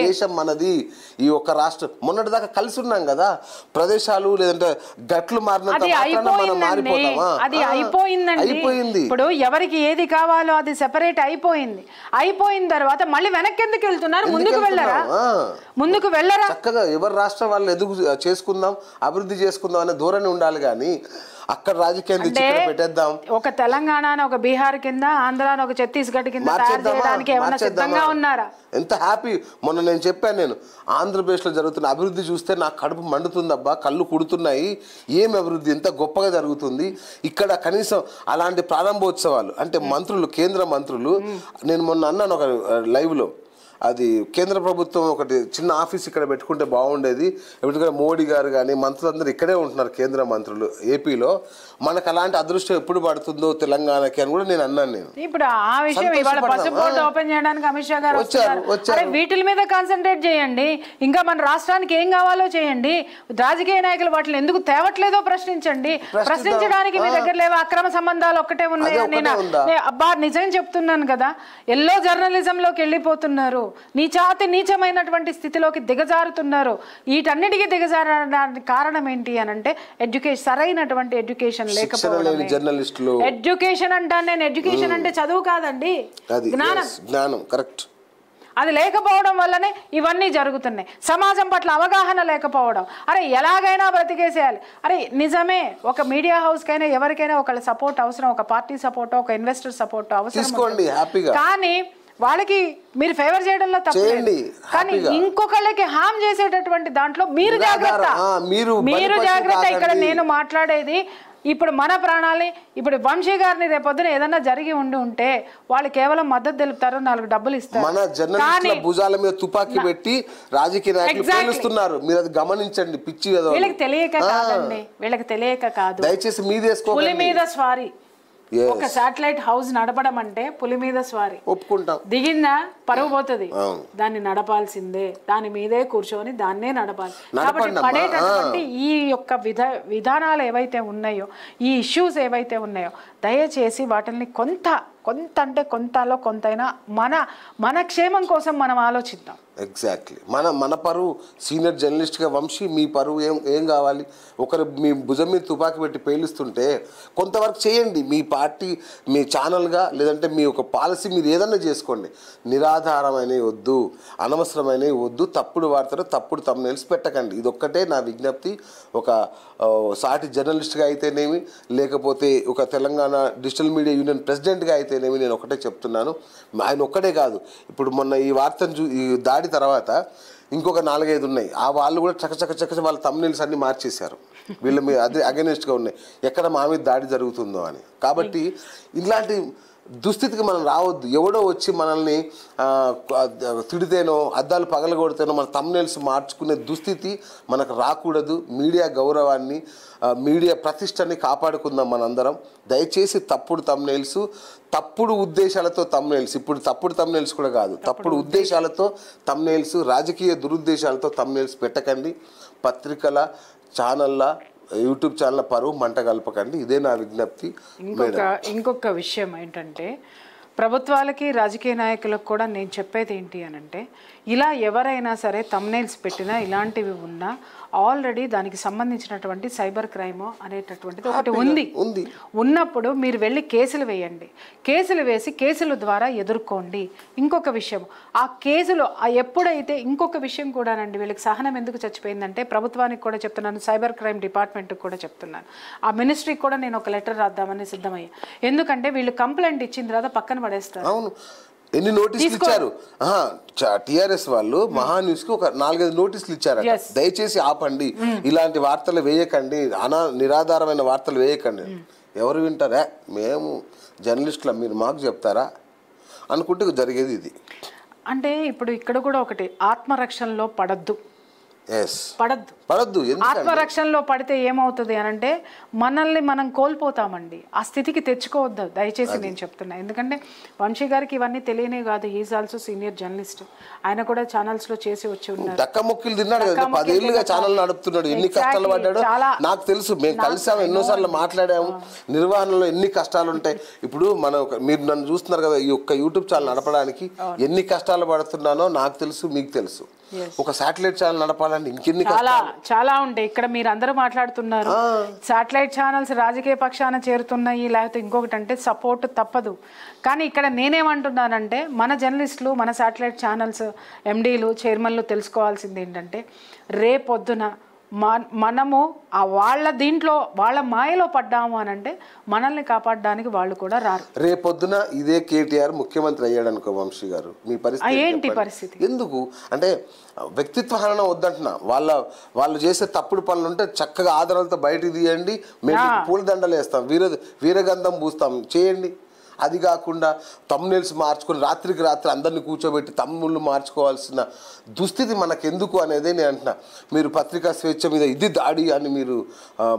దేశం మనది. ఈ ఒక్క రాష్ట్రం మొన్నటిదాకా కలిసి ఉన్నాం కదా. ప్రదేశాలు లేదంటే గట్లు మారినంత మనం మారిపోతామా? అది అయిపోయింది. ఇప్పుడు ఎవరికి ఏది కావాలో అది సెపరేట్ అయిపోయింది. అయిపోయిన తర్వాత మళ్ళీ వెనక్కి ఎందుకు వెళ్తున్నారు? ముందుకు వెళ్ళరా? చక్కగా ఎవరి రాష్ట్రం వాళ్ళు ఎదుగు చేసుకుందాం, అభివృద్ధి చేసుకుందాం అనే ధోరణి ఉండాలి. కానీ అక్కడ రాజకీయాన్ని పెట్టేద్దాం, ఒక తెలంగాణ ఒక బీహార్ కింద, ఆంధ్ర ఒక ఛత్తీస్గఢ్ కింద ఏమైనా సిద్ధంగా ఉన్నారా? ఎంత హ్యాపీ. మొన్న నేను చెప్పాను, నేను ఆంధ్రప్రదేశ్లో జరుగుతున్న అభివృద్ధి చూస్తే నాకు కడుపు మండుతుందబ్బా, కళ్ళు కుడుతున్నాయి. ఏం అభివృద్ధి, ఎంత గొప్పగా జరుగుతుంది ఇక్కడ. కనీసం అలాంటి ప్రారంభోత్సవాలు అంటే మంత్రులు, కేంద్ర మంత్రులు, నేను మొన్న అన్నాను ఒక లైవ్లో, అది కేంద్ర ప్రభుత్వం ఒకటి చిన్న ఆఫీస్ ఇక్కడ పెట్టుకుంటే బాగుండేది. ఎందుకంటే మోడీ గారు కానీ మంత్రులందరూ ఇక్కడే ఉంటున్నారు, కేంద్ర మంత్రులు ఏపీలో. మనకు అలాంటి అదృష్టం ఎప్పుడు పడుతుందో తెలంగాణకి అని కూడా నేను అన్నాను. నేను ఇప్పుడు ఆ విషయం ఇవాళ పసుపు బోర్డు ఓపెన్ చేయడానికి అమిత్ షా గారు వచ్చారు. వీటి మీద కాన్సన్ట్రేట్ చేయండి, ఇంకా మన రాష్ట్రానికి ఏం కావాలో చేయండి. రాజకీయ నాయకులు వాటిని ఎందుకు తేవట్లేదో ప్రశ్నించండి. ప్రశ్నించడానికి మీ దగ్గర లేవా? అక్రమ సంబంధాలు ఒక్కటే ఉన్నాయా? నేను అబ్బా నిజం చెప్తున్నాను కదా, ఎల్లో జర్నలిజంలోకి వెళ్ళిపోతున్నారు, నీచమైనటువంటి స్థితిలోకి దిగజారుతున్నారు. వీటన్నిటికీ దిగజారడానికి కారణం ఏంటి అని అంటే ఎడ్యుకేషన్, సరైనటువంటి ఎడ్యుకేషన్ లేకపోవడం. ఎడ్యుకేషన్ అంటాను నేను. ఎడ్యుకేషన్ అంటే చదువు కాదండి, జ్ఞానం. కరెక్ట్. అది లేకపోవడం వల్లనే ఇవన్నీ జరుగుతున్నాయి. సమాజం పట్ల అవగాహన లేకపోవడం. అరే ఎలాగైనా బ్రతికేసేయాలి. అరే నిజమే, ఒక మీడియా హౌస్ కైనా ఎవరికైనా ఒకళ్ళ సపోర్ట్ అవసరం, ఒక పార్టీ సపోర్ట్, ఒక ఇన్వెస్టర్ సపోర్ట్ అవసరం. కానీ వాళ్ళకి మీరు ఫేవర్ చేయడంలో తప్పలేదు, కానీ ఇంకొకళ్ళకి హామ్ చేసేటటువంటి దాంట్లో మీరు జాగ్రత్త. ఇక్కడ నేను మాట్లాడేది ఇప్పుడు మన ప్రాణాలని ఇప్పుడు వంశీ గారిని రేపొద్దున ఏదన్నా జరిగి ఉంటే వాళ్ళు కేవలం మద్దతు తెలుపుతారు, 4 డబ్బులు ఇస్తారు. మన జర్నలిస్టుల భుజాల మీద తుపాకీ పెట్టి రాజకీయ నాయకులు పేలుస్తున్నారు. మీరు అది గమనించండి. పిచ్చి వీళ్ళకి తెలియక కాదండి, వీళ్ళకి తెలియక కాదు. దయచేసి మీదేసుకో. పులి మీద స్వారీ. ఒక శాటిలైట్ హౌస్ నడపడం అంటే పులి మీద స్వారీ. ఒప్పుకుంటాం. దిగిందా పరువు పోతుంది, దాన్ని నడపాల్సిందే, దాని మీదే కూర్చొని దాన్నే నడపాలి. కాబట్టి పడేటటువంటి ఈ యొక్క విధానాలు ఏవైతే ఉన్నాయో, ఈ ఇష్యూస్ ఏవైతే ఉన్నాయో, దయచేసి వాటిని కొంత అంటే కొంతలో కొంతైనా మన క్షేమం కోసం మనం ఆలోచిద్దాం. ఎగ్జాక్ట్లీ. మన పరువు సీనియర్ జర్నలిస్ట్గా వంశీ, మీ పరువు ఏం కావాలి? ఒకరు మీ భుజం మీద తుపాకీ పెట్టి పేలుస్తుంటే కొంతవరకు చేయండి. మీ పార్టీ, మీ ఛానల్గా, లేదంటే మీ ఒక పాలసీ మీరు ఏదన్నా చేసుకోండి. నిరాధారమైనవి వద్దు, అనవసరమైనవి వద్దు, తప్పుడు వార్తలు, తప్పుడు తమ్నెయిల్స్ పెట్టకండి. ఇదొక్కటే నా విజ్ఞప్తి. ఒక సాటి జర్నలిస్ట్గా అయితేనేమి, లేకపోతే ఒక తెలంగాణ డిజిటల్ మీడియా యూనియన్ ప్రెసిడెంట్గా అయితేనేమి నేను ఒకటే చెప్తున్నాను. ఆయన ఒక్కడే కాదు, ఇప్పుడు మొన్న ఈ వార్తను ఈ దాడి తర్వాత ఇంకొక 4-5 ఉన్నాయి. ఆ వాళ్ళు కూడా చకచక వాళ్ళ తమ్నెయిల్స్ అన్ని మార్చేశారు. వీళ్ళ మీద అదే అగెనిస్ట్గా ఉన్నాయి, ఎక్కడ మా మీద దాడి జరుగుతుందో అని. కాబట్టి ఇలాంటి దుస్థితికి మనం రావద్దు. ఎవడో వచ్చి మనల్ని తిడితేనో, అద్దాలు పగలగొడితేనో మన తమ్నెయిల్స్ మార్చుకునే దుస్థితి మనకు రాకూడదు. మీడియా గౌరవాన్ని, మీడియా ప్రతిష్టని కాపాడుకుందాం మనందరం. దయచేసి తప్పుడు తమ్నెయిల్స్, తప్పుడు ఉద్దేశాలతో తమ్నెయిల్స్, ఇప్పుడు తప్పుడు తమ్నెయిల్స్ కూడా కాదు, తప్పుడు ఉద్దేశాలతో తమ్నెయిల్స్, రాజకీయ దురుద్దేశాలతో తమ్నెయిల్స్ పెట్టకండి. పత్రికల, ఛానళ్ళ, యూట్యూబ్ ఛానల్ పరువు మంట కలపకండి. ఇదే నా విజ్ఞప్తి. ఇంకొక విషయం ఏంటంటే, ప్రభుత్వాలకి రాజకీయ నాయకులకు కూడా నేను చెప్పేది ఏంటి అనంటే, ఇలా ఎవరైనా సరే తమ్నెయిల్స్ పెట్టినా, ఇలాంటివి ఉన్నా ఆల్రెడీ దానికి సంబంధించినటువంటి సైబర్ క్రైమ్ అనేటటువంటిది ఒకటి ఉంది. ఉన్నప్పుడు మీరు వెళ్ళి కేసులు వేయండి. కేసులు వేసి కేసుల ద్వారా ఎదుర్కోండి. ఇంకొక విషయం, ఆ కేసులు ఎప్పుడైతే ఇంకొక విషయం కూడానండి, వీళ్ళకి సహనం ఎందుకు చచ్చిపోయిందంటే, ప్రభుత్వానికి కూడా చెప్తున్నాను, సైబర్ క్రైమ్ డిపార్ట్మెంట్కి కూడా చెప్తున్నాను, ఆ మినిస్ట్రీకి కూడా నేను ఒక లెటర్ రాద్దామని సిద్ధమయ్యా. ఎందుకంటే వీళ్ళు కంప్లైంట్ ఇచ్చిన తర్వాత పక్కన పడేస్తారు. అవును, ఎన్ని నోటీసులు ఇచ్చారు. టిఆర్ఎస్ వాళ్ళు మహాన్యూస్ కి ఒక 4-5 నోటీసులు ఇచ్చారు. దయచేసి ఆపండి, ఇలాంటి వార్తలు వేయకండి, నిరాధారమైన వార్తలు వేయకండి. ఎవరు వింటారా? మేము జర్నలిస్టులు, మీరు మాకు చెప్తారా అనుకుంటే జరిగేది ఇది. అంటే ఇప్పుడు ఇక్కడ కూడా ఒకటి, ఆత్మరక్షణలో పడద్దు. ఆత్మరక్షణలో పడితే ఏమవుతుంది అనంటే మనల్ని మనం కోల్పోతామండి. ఆ స్థితికి తెచ్చుకోవద్దు దయచేసి నేను చెప్తున్నా. ఎందుకంటే వంశీ గారికి ఇవన్నీ తెలియనే కాదు. He's also senior journalist. ఆయన కూడా ఛానల్స్ లో చేసి వచ్చి ఉన్నారు. దక్కముక్కలు తిన్నాడు కదా, 10 ఏళ్ళుగా ఛానల్ నడుపుతున్నాడు. ఎన్ని కష్టాలు పడ్డాడు నాకు తెలుసు. మేము కలిసాము, ఎన్నోసార్లు మాట్లాడాము. నిర్వహణలో ఎన్ని కష్టాలు ఉంటాయి. ఇప్పుడు మీరు నన్ను చూస్తున్నారు కదా, ఈ ఒక్క యూట్యూబ్ ఛానల్ నడపడానికి ఎన్ని కష్టాలు పడుతున్నానో నాకు తెలుసు, మీకు తెలుసు. ఒక శాటిలైట్ ఛానల్ నడపాలంటే ఇంకెన్ని చాలా ఉంటాయి. ఇక్కడ మీరు అందరూ మాట్లాడుతున్నారు, శాటిలైట్ ఛానల్స్ రాజకీయ పక్షాన చేరుతున్నాయి, లేకపోతే ఇంకొకటి అంటే సపోర్ట్ తప్పదు. కానీ ఇక్కడ నేనేమంటున్నానంటే, మన జర్నలిస్టులు, మన శాటిలైట్ ఛానల్స్ ఎండీలు, చైర్మన్లు తెలుసుకోవాల్సింది ఏంటంటే, రేపొద్దున మనము వాళ్ళ దీంట్లో వాళ్ళ మాయలో పడ్డాము అని అంటే మనల్ని కాపాడడానికి వాళ్ళు కూడా రారు. రేపొద్దున ఇదే కేటీఆర్ ముఖ్యమంత్రి అయ్యాడు అనుకో వంశీ గారు, మీ పరిస్థితి ఏంటి? పరిస్థితి ఎందుకు అంటే వ్యక్తిత్వ హననం వద్దంటున్నా. వాళ్ళు చేసే తప్పుడు పనులు ఉంటే చక్కగా ఆధారాలతో బయటకు తీయండి, మేము పూలదండలు వేస్తాం, వీరగంధం పూస్తాం, చేయండి. అది కాకుండా తమ్నెయిల్స్ మార్చుకొని రాత్రికి రాత్రి అందరినీ కూర్చోబెట్టి తమ్ముళ్ళు మార్చుకోవాల్సిన దుస్థితి మనకెందుకు అనేది నేను అంటున్నా. మీరు పత్రికా స్వేచ్ఛ మీద ఇది దాడి అని మీరు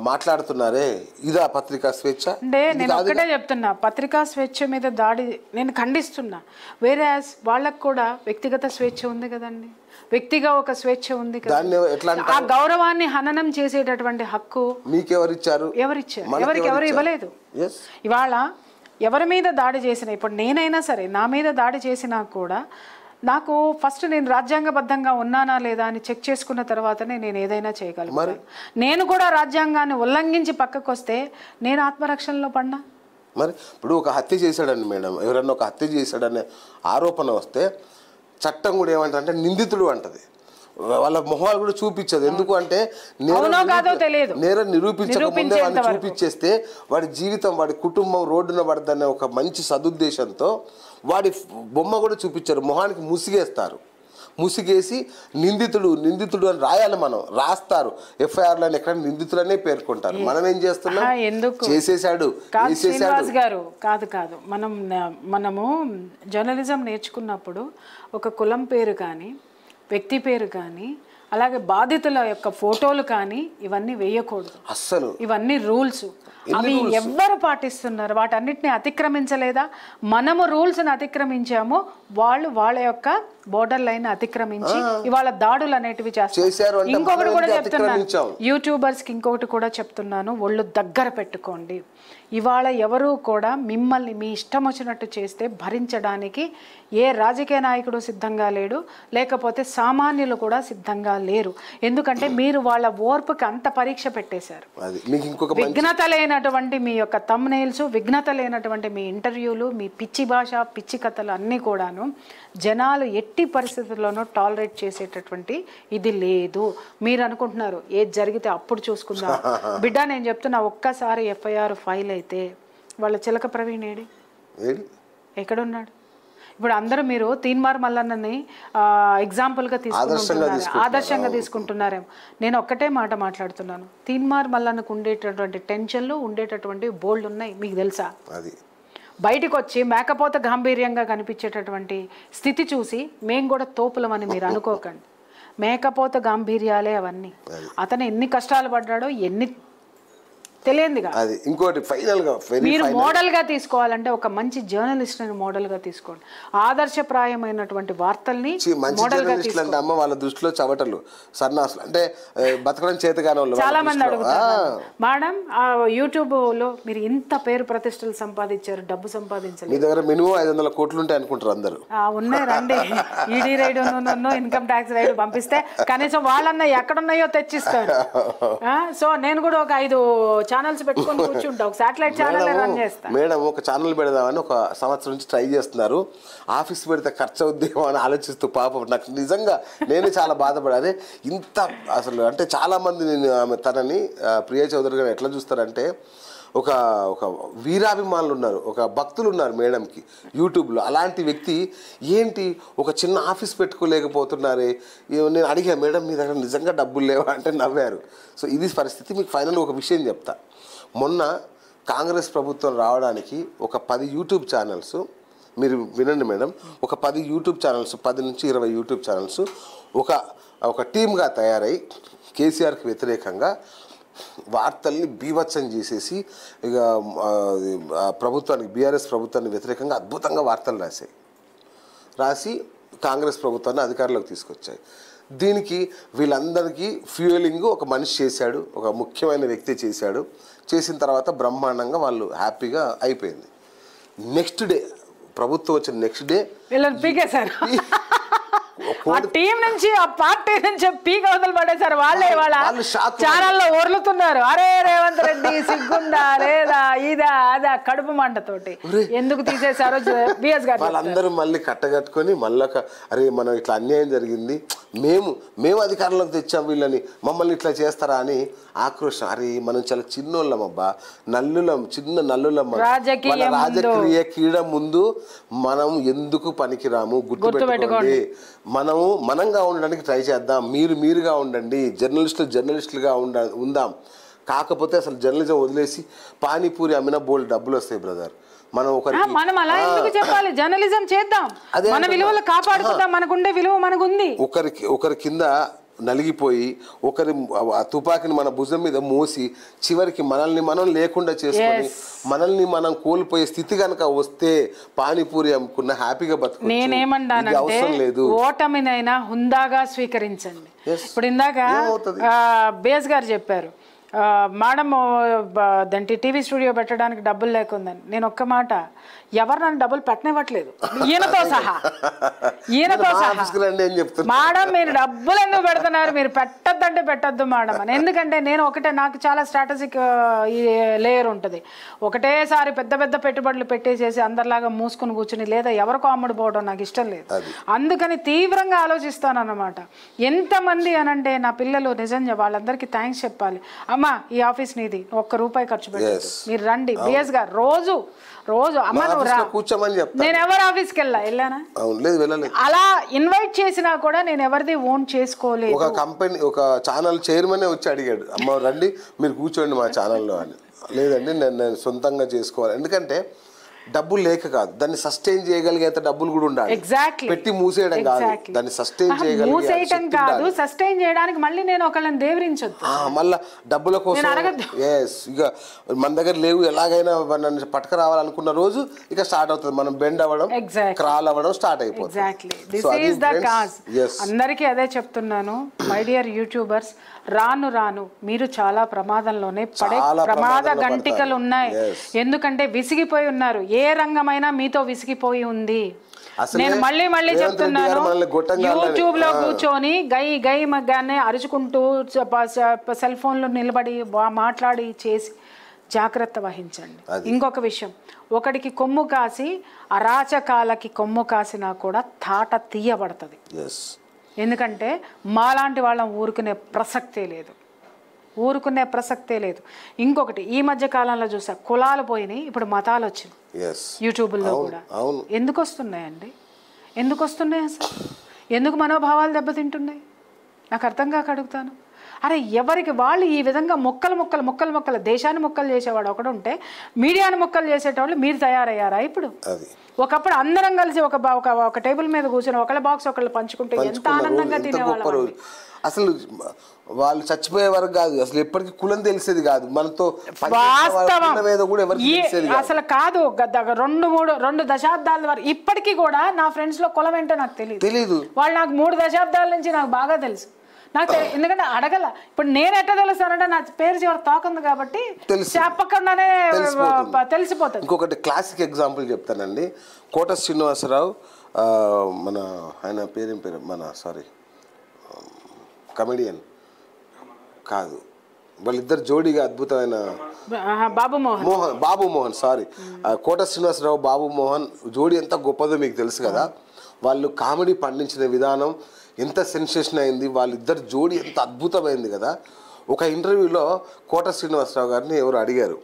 మాట్లాడుతున్నారే, ఇదా పత్రికా స్వేచ్ఛ? అంటే నేను ఒకటే చెప్తున్నా, పత్రికా స్వేచ్ఛ మీద దాడి నేను ఖండిస్తున్నా. వేరే వాళ్ళకు కూడా వ్యక్తిగత స్వేచ్ఛ ఉంది కదండి, వ్యక్తిగా ఒక స్వేచ్ఛ ఉంది కదా. ఆ గౌరవాన్ని హననం చేసేటటువంటి హక్కు మీకెవరిచ్చారు? ఎవరు ఇవ్వలేదు. ఇవాళ ఎవరి మీద దాడి చేసినా, ఇప్పుడు నేనైనా సరే నా మీద దాడి చేసినా కూడా నాకు ఫస్ట్ నేను రాజ్యాంగబద్ధంగా ఉన్నానా లేదా అని చెక్ చేసుకున్న తర్వాతనే నేను ఏదైనా చేయగలను. నేను కూడా రాజ్యాంగాన్ని ఉల్లంఘించి పక్కకు వస్తే నేను ఆత్మరక్షణలో పడినా. మరి ఇప్పుడు ఒక హత్య చేశాడండి మేడం, ఎవరన్నా ఒక హత్య చేశాడనే ఆరోపణ వస్తే చట్టం కూడా ఏమంటే నిందితుడు అంటది, వాళ్ళ మొహాలు కూడా చూపించదు. ఎందుకు అంటే నేరం నిరూపించకముందే వాళ్ళు చూపించేస్తే వాడి జీవితం, వాడి కుటుంబం రోడ్డున పడదనే ఒక మంచి సదుద్దేశంతో వాడి బొమ్మ కూడా చూపించారు, మొహానికి ముసిగేస్తారు. ముసిగేసి నిందితుడు అని రాయాలి. మనం రాస్తారు ఎఫ్ఐఆర్లో ఎక్కడ నిందితులనే పేర్కొంటారు. మనం ఏం చేస్తున్నాం, చేసేసాడు శ్రీనివాస్ గారు. కాదు మనము జర్నలిజం నేర్చుకున్నప్పుడు ఒక కులం పేరు కానీ వ్యక్తి పేరు కానీ అలాగే బాధితుల యొక్క ఫోటోలు కానీ ఇవన్నీ వేయకూడదు అస్సలు. ఇవన్నీ రూల్స్. అవి ఎవ్వరు పాటిస్తున్నారు? వాటన్నిటిని అతిక్రమించలేదా? మనము రూల్స్ని అతిక్రమించాము, వాళ్ళు వాళ్ళ యొక్క బోర్డర్ లైన్ అతిక్రమించి ఇవాళ దాడులు అనేటివి చేస్తారు. ఇంకొకటి కూడా చెప్తున్నాను యూట్యూబర్స్కి, ఇంకొకటి కూడా చెప్తున్నాను, ఒళ్ళు దగ్గర పెట్టుకోండి. ఇవాళ ఎవరు కూడా మిమ్మల్ని మీ ఇష్టం వచ్చినట్టు చేస్తే భరించడానికి ఏ రాజకీయ నాయకుడు సిద్ధంగా లేడు, లేకపోతే సామాన్యులు కూడా సిద్ధంగా లేరు. ఎందుకంటే మీరు వాళ్ళ ఓర్పుకి అంత పరీక్ష పెట్టేశారు. విఘ్నత లేనటువంటి మీ యొక్క థంబ్నెయిల్స్, విఘ్నత లేనటువంటి మీ ఇంటర్వ్యూలు, మీ పిచ్చి భాష, పిచ్చి కథలు అన్నీ కూడాను జనాలు ఎట్టి పరిస్థితుల్లోనూ టాలరేట్ చేసేటటువంటి ఇది లేదు. మీరు అనుకుంటున్నారు ఏది జరిగితే అప్పుడు చూసుకుందాం. బిడ్డ నేను చెప్తున్నా, ఒక్కసారి ఎఫ్ఐఆర్ ఫైల్ అయితే వాళ్ళ చిలక ప్రవీణ్ ఏడి ఎక్కడున్నాడు? ఇప్పుడు అందరూ మీరు తీన్మార్ మల్లన్నని ఎగ్జాంపుల్గా తీసుకుంటున్నారు, ఆదర్శంగా తీసుకుంటున్నారేమో. నేను ఒక్కటే మాట మాట్లాడుతున్నాను, తీన్మార్ మల్లన్నకు ఉండేటటువంటి టెన్షన్లు, ఉండేటటువంటి బోల్డ్ ఉన్నాయి. మీకు తెలుసా? బయటకు వచ్చి మేకపోత గాంభీర్యంగా కనిపించేటటువంటి స్థితి చూసి మేము కూడా తోపులమని మీరు అనుకోకండి. మేకపోత గాంభీర్యాలే అవన్నీ. అతను ఎన్ని కష్టాలు పడ్డాడో, ఎన్ని తెలియందిగా. అది ఇంకోటి ఫైనల్గా మీరు మోడల్గా తీసుకోవాలంటే ఒక మంచి జర్నలిస్ట్ అని మోడల్గా తీసుకోండి. ఆదర్శప్రాయమైనటువంటి వార్తల్ని మోడల్గా తీసుకోండి. అమ్మ వాళ్ళ దృష్టిలో చవటలు, సన్నాసులు అంటే బతకడం చేతగానే వాళ్ళు చాలా మంది అడుగుతారు, మేడం యూట్యూబ్లో మీరు ఇంత పేరు ప్రతిష్టలు సంపాదించారు, డబ్బు సంపాదించారు, మీ దగ్గర మినిమం 500 కోట్లు ఉంటాయి అనుకుంటారు అందరూ. ఉన్నాయి రండి, ED ride income tax raid పంపిస్తే కనీసం వాళ్ళన్నా ఎక్కడున్నాయో తెచ్చిస్తారు. సో నేను కూడా ఒక 5 ఛానల్స్ పెట్టుకొని కూర్చుంటా, ఒక శాటిలైట్ ఛానల్ రన్ చేస్తా. మేడం ఒక ఛానల్ పెడదామని ఒక సంవత్సరం నుంచి ట్రై చేస్తున్నారు. ఆఫీస్ పెడితే ఖర్చు అవుద్దేమో అని ఆలోచిస్తూ పాపం నాకు నిజంగా నేనే చాలా బాధపడాలి. ఇంత అసలు అంటే చాలామంది ఆమె తనని ప్రియా చౌదరి గారు ఎట్లా చూస్తారంటే ఒక ఒక వీరాభిమానులు ఉన్నారు, ఒక భక్తులు ఉన్నారు మేడంకి యూట్యూబ్లో. అలాంటి వ్యక్తి ఏంటి ఒక చిన్న ఆఫీస్ పెట్టుకోలేకపోతున్నారే. నేను అడిగా, మేడం మీ దగ్గర నిజంగా డబ్బులు లేవా అంటే నవ్వారు. సో ఇది పరిస్థితి. మీకు ఫైనల్ ఒక విషయం చెప్తా. మొన్న కాంగ్రెస్ ప్రభుత్వం రావడానికి ఒక 10 యూట్యూబ్ ఛానల్స్, మీరు వినండి మేడం, ఒక 10 యూట్యూబ్ ఛానల్స్, 10 నుంచి 20 యూట్యూబ్ ఛానల్స్ ఒక టీమ్గా తయారై కేసీఆర్కి వ్యతిరేకంగా వార్తల్ని బీభత్సం చేసేసి ఇక ప్రభుత్వానికి, బీఆర్ఎస్ ప్రభుత్వానికి వ్యతిరేకంగా అద్భుతంగా వార్తలు రాసి కాంగ్రెస్ ప్రభుత్వాన్ని అధికారంలోకి తీసుకొచ్చాయి. దీనికి వీళ్ళందరికీ ఫ్యూయలింగ్ ఒక మనిషి చేశాడు, ఒక ముఖ్యమైన వ్యక్తి చేశాడు. చేసిన తర్వాత బ్రహ్మాండంగా వాళ్ళు హ్యాపీగా అయిపోయింది. నెక్స్ట్ డే ప్రభుత్వం వచ్చిన నెక్స్ట్ డే ఆ టీం నుంచి, ఆ పార్టీ నుంచి పీక అవతలు పడేశారు. వాళ్ళే వాళ్ళ ఛానల్లో ఒర్లుతున్నారు, అరే రేవంత్ రెడ్డి సిగ్గుందా లేదా, ఇదా అదా, కడుపు మంటతోటి ఎందుకు తీసేశారో బిఎస్ గారు. వాళ్ళందరూ మళ్ళీ కట్టగట్టుకొని మళ్ళీ అరే మనం ఇట్లా అన్యాయం జరిగింది, మేము అధికారంలోకి తెచ్చాం, వీళ్ళని మమ్మల్ని ఇట్లా చేస్తారా అని ఆక్రోషం. అరే మనం చాలా చిన్నోళ్ళం అబ్బా, చిన్న నల్లులం. రాజకీయ క్రీడ ముందు మనం ఎందుకు పనికిరాము గుర్తుపెట్టుకోండి. మనంగా ఉండడానికి ట్రై చేద్దాం, మీరుగా ఉండండి, జర్నలిస్టులుగా ఉందాం. కాకపోతే అసలు జర్నలిజం వదిలేసి పానీపూరి అమ్మిన బోల్డ్ డబ్బులు వస్తాయి బ్రదర్. మనం అలా ఎందుకు చెప్పాలి? జర్నలిజం చేద్దాం, మన విలువలు కాపాడుకుందాం, మనకుండే విలువ మనకుంది. ఒకరి కింద నలిగిపోయి ఒకరి తుపాకిని మన భుజం మీద మోసి చివరికి మనల్ని మనం లేకుండా చేసుకొని మనల్ని మనం కోల్పోయే స్థితి కనుక వస్తే పానీపూరి అమ్ముకున్న హ్యాపీగా బతుకు. నేనేమంటానంటే ఓటమినైనా హుందాగా స్వీకరించండి. ఇప్పుడు ఇందాక బేస్ గారు చెప్పారు, మేడం దాంట్లో టీవీ స్టూడియో పెట్టడానికి డబ్బులు లేకుందని. నేను ఒక్క మాట, ఎవరు నన్ను డబ్బులు పెట్టనివ్వట్లేదు, ఈయనతో సహా. మేడం మీరు డబ్బులు ఎందుకు పెడుతున్నారు, మీరు పెట్టద్దంటే పెట్టద్దు మేడం అని. ఎందుకంటే నేను ఒకటే, నాకు చాలా స్ట్రాటజిక్ లేయర్ ఉంటుంది. ఒకటేసారి పెద్ద పెద్ద పెట్టుబడులు పెట్టేసేసి అందరిలాగా మూసుకుని కూర్చుని లేదా ఎవరికో అమ్ముడు పోవడం నాకు ఇష్టం లేదు. అందుకని తీవ్రంగా ఆలోచిస్తాను అన్నమాట. ఎంతమంది అనంటే నా పిల్లలు నిజంగా వాళ్ళందరికీ థ్యాంక్స్ చెప్పాలి. అమ్మా ఈ ఆఫీస్ నీది, ₹1 ఖర్చు పెట్టదు, మీరు రండి. బిఎస్ గారు రోజు రోజు అమ్మ నువ్వు రా కూర్చోమని చెప్తా. నేను ఎవరు ఆఫీస్కి వెళ్ళానా? అవును, లేదు వెళ్ళలేదు. అలా ఇన్వైట్ చేసినా కూడా నేను ఎవరిది ఓన్ చేసుకోలేదు. ఒక కంపెనీ ఒక ఛానల్ చైర్మనే వచ్చి అడిగాడు, అమ్మ రండి మీరు కూర్చోండి మా ఛానల్లో అని. లేదండి నేను సొంతంగా చేసుకోవాలి, ఎందుకంటే డబ్బులు లేక కాదు, దాన్ని సస్టైన్ చేయగలిగేంత డబ్బులు కూడా ఉండాలి. ఎగ్జాక్ట్లీ పెట్టి మూసేయడం కాదు, దాన్ని సస్టైన్ మూసేయటం కాదు, సస్టైన్ చేయడానికి మళ్ళీ నేను ఒకళ్ళని దేవరించొద్దు, మళ్ళా డబ్బుల కోసం. ఎస్, ఇక మన దగ్గర లేవు, ఎలాగైనా నన్ను పట్టుకు రావాలనుకున్న రోజు ఇక స్టార్ట్ అవుతుంది, మనం బెండ్ అవ్వడం, క్రాల్ అవ్వడం స్టార్ట్ అయిపోతుంది. Exactly this is the cause. అందరికీ అదే చెప్తున్నాను, మై డియర్ యూట్యూబర్స్, రాను రాను మీరు చాలా ప్రమాదంలోనే పడే ప్రమాద గంటికలు ఉన్నాయి. ఎందుకంటే విసిగిపోయి ఉన్నారు, ఏ రంగమైనా మీతో విసిగిపోయి ఉంది. నేను మళ్ళీ మళ్ళీ చెప్తున్నాను, యూట్యూబ్ లో కూర్చొని గై గై మగ్గానే అరుచుకుంటూ సెల్ ఫోన్లో నిలబడి మాట్లాడి చేసి జాగ్రత్త వహించండి. ఇంకొక విషయం, ఒకడికి కొమ్ము కాసి అరాచకాలకి కొమ్ము కాసినా కూడా తాట తీయబడుతుంది. ఎందుకంటే మాలాంటి వాళ్ళం ఊరుకునే ప్రసక్తే లేదు. ఇంకొకటి, ఈ మధ్య కాలంలో చూసా కులాలు పోయినాయి, ఇప్పుడు మతాలు వచ్చినాయి యూట్యూబ్లో కూడా. ఎందుకు వస్తున్నాయండి? అసలు ఎందుకు మనోభావాలు దెబ్బతింటున్నాయి? నాకు అర్థం కాక అడుగుతాను. అరే ఎవరికి వాళ్ళు ఈ విధంగా మొక్కలు దేశాన్ని మొక్కలు చేసేవాడు ఒకడు ఉంటే, మీడియాని మొక్కలు చేసేటోళ్ళు మీరు తయారయ్యారా ఇప్పుడు? ఒకప్పుడు అందరం కలిసి ఒక టేబుల్ మీద కూర్చొని ఒకళ్ళ బాక్స్ ఒకళ్ళు పంచుకుంటే ఎంత ఆనందంగా తినేవాళ్ళు. అసలు వాళ్ళు చచ్చిపోయే వరకు కాదు, అసలు ఎప్పటికీ కులం తెలిసేది కాదు, మనతో అసలు కాదు. 2 దశాబ్దాల వరకు ఇప్పటికీ కూడా నా ఫ్రెండ్స్ లో కులం ఏంటో నాకు తెలియదు. వాళ్ళు నాకు 3 దశాబ్దాల నుంచి నాకు బాగా తెలుసు. నాకు ఎందుకంటే అడగల. ఇప్పుడు నేను ఎట్లా తెలుస్తానంటే నా పేరు చివరి తోకుంది కాబట్టి చెప్పకుండానే తెలిసిపోతుంది. ఇంకొకటి క్లాసిక్ ఎగ్జాంపుల్ చెప్తానండి. కోట శ్రీనివాసరావు, మన ఆయన పేరేం పేరు, కమెడియన్ కాదు, వాళ్ళిద్దరు జోడీగా అద్భుతమైన బాబు మోహన్ కోట శ్రీనివాసరావు బాబు మోహన్ జోడీ ఎంత గొప్పదో మీకు తెలుసు కదా. వాళ్ళు కామెడీ పండించిన విధానం ఎంత సెన్సేషన్ అయింది, వాళ్ళిద్దరు జోడీ ఎంత అద్భుతమైంది కదా. ఒక ఇంటర్వ్యూలో కోట శ్రీనివాసరావు గారిని ఎవరు అడిగారు,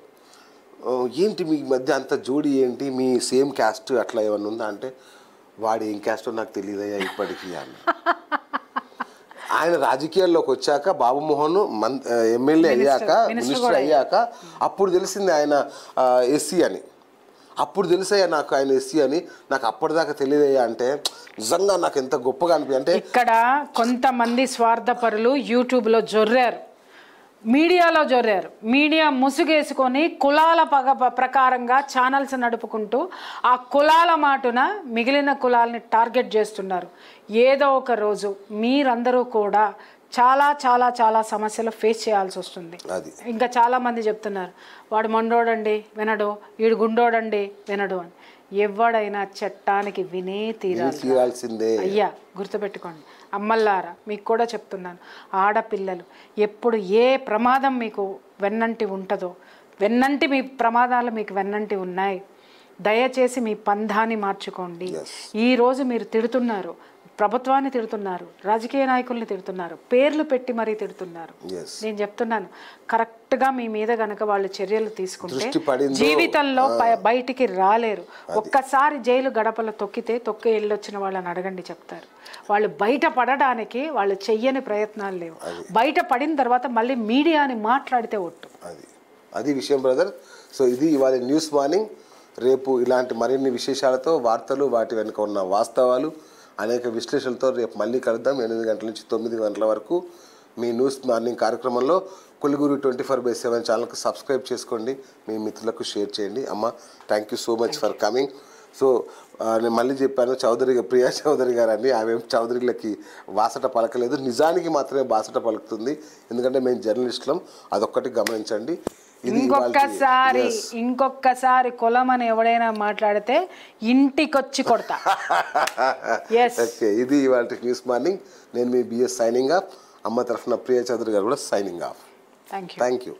ఏంటి మీ మధ్య అంత జోడీ ఏంటి, మీ సేమ్ క్యాస్ట్ అట్లా ఏమన్నా ఉందా అంటే, వాడు ఏం క్యాస్టో నాకు తెలియదయ్యా ఇప్పటికీ అని. ఆయన రాజకీయాల్లోకి వచ్చాక బాబుమోహన్ ఎమ్మెల్యే అయ్యాక మినిస్టర్ అయ్యాక అప్పుడు తెలిసింది ఆయన ఎస్సీ అని. అప్పుడు తెలిసయ్యా నాకు ఆయన ఎస్సీ అని, నాకు అప్పటిదాకా తెలియదయ్యా అంటే నిజంగా నాకు ఎంత గొప్పగా అనిపి. అంటే ఇక్కడ కొంతమంది స్వార్థపరులు యూట్యూబ్లో జొర్రారు, మీడియాలో జొర్రారు. మీడియా ముసుగేసుకొని కులాల ప్రకారంగా ఛానల్స్ నడుపుకుంటూ ఆ కులాల మాటున మిగిలిన కులాలని టార్గెట్ చేస్తున్నారు. ఏదో ఒక రోజు మీరందరూ కూడా చాలా చాలా చాలా సమస్యలు ఫేస్ చేయాల్సి వస్తుంది. ఇంకా చాలామంది చెప్తున్నారు, వాడు మొండోడండి వినడు, వీడు గుండోడండి వినడు అని. ఎవడైనా చట్టానికి వినే తీరాల్సిందే. అయ్యా గుర్తుపెట్టుకోండి అమ్మల్లారా, మీకు కూడా చెప్తున్నాను, ఆడపిల్లలు ఎప్పుడు ఏ ప్రమాదం మీకు వెన్నంటి ఉంటుందో, మీ ప్రమాదాలు మీకు వెన్నంటి ఉన్నాయి, దయచేసి మీ పంధాన్ని మార్చుకోండి. ఈరోజు మీరు తిడుతున్నారు, ప్రభుత్వాన్ని తిడుతున్నారు, రాజకీయ నాయకుల్ని తిడుతున్నారు, పేర్లు పెట్టి మరీ తిడుతున్నారు. నేను చెప్తున్నాను, కరెక్ట్గా మీ మీద కనుక వాళ్ళు చర్యలు తీసుకుంటే జీవితంలో బయటికి రాలేరు. ఒక్కసారి జైలు గడపలో తొక్కి వెళ్ళొచ్చిన వాళ్ళని అడగండి, చెప్తారు. వాళ్ళు బయట పడడానికి వాళ్ళు చెయ్యని ప్రయత్నాలు లేవు. బయట పడిన తర్వాత మళ్ళీ మీడియాని మాట్లాడితే ఒట్టు. అది విషయం బ్రదర్. సో ఇది ఇవాళ న్యూస్ మార్నింగ్. రేపు ఇలాంటి మరిన్ని విశేషాలతో, వార్తలు, వాటి వెనుక ఉన్న వాస్తవాలు, అనేక విశ్లేషణలతో రేపు మళ్ళీ కలుద్దాం. 8 గంటల నుంచి 9 గంటల వరకు మీ న్యూస్ మార్నింగ్ కార్యక్రమంలో. కొలుగురు 24/7 ఛానల్కి సబ్స్క్రైబ్ చేసుకోండి, మీ మిత్రులకు షేర్ చేయండి. అమ్మ thank you so much for coming. So నేను మళ్ళీ చెప్పాను, ప్రియా చౌదరి గారు అని, ఆమె చౌదరిలకి బాసట పలకలేదు, నిజానికి మాత్రమే బాసట పలుకుతుంది. ఎందుకంటే మేము జర్నలిస్టులం, అదొక్కటి గమనించండి. ఇంకొక్కసారి కులం అని ఎవడైనా మాట్లాడితే ఇంటికొచ్చి కొడతా. ఇది ఇవాళ న్యూస్ మార్నింగ్. నేను మీ బిఎస్ సైనింగ్ ఆఫ్. అమ్మ తరఫున ప్రియా చౌదరి గారు కూడా సైనింగ్ ఆఫ్. Thank you.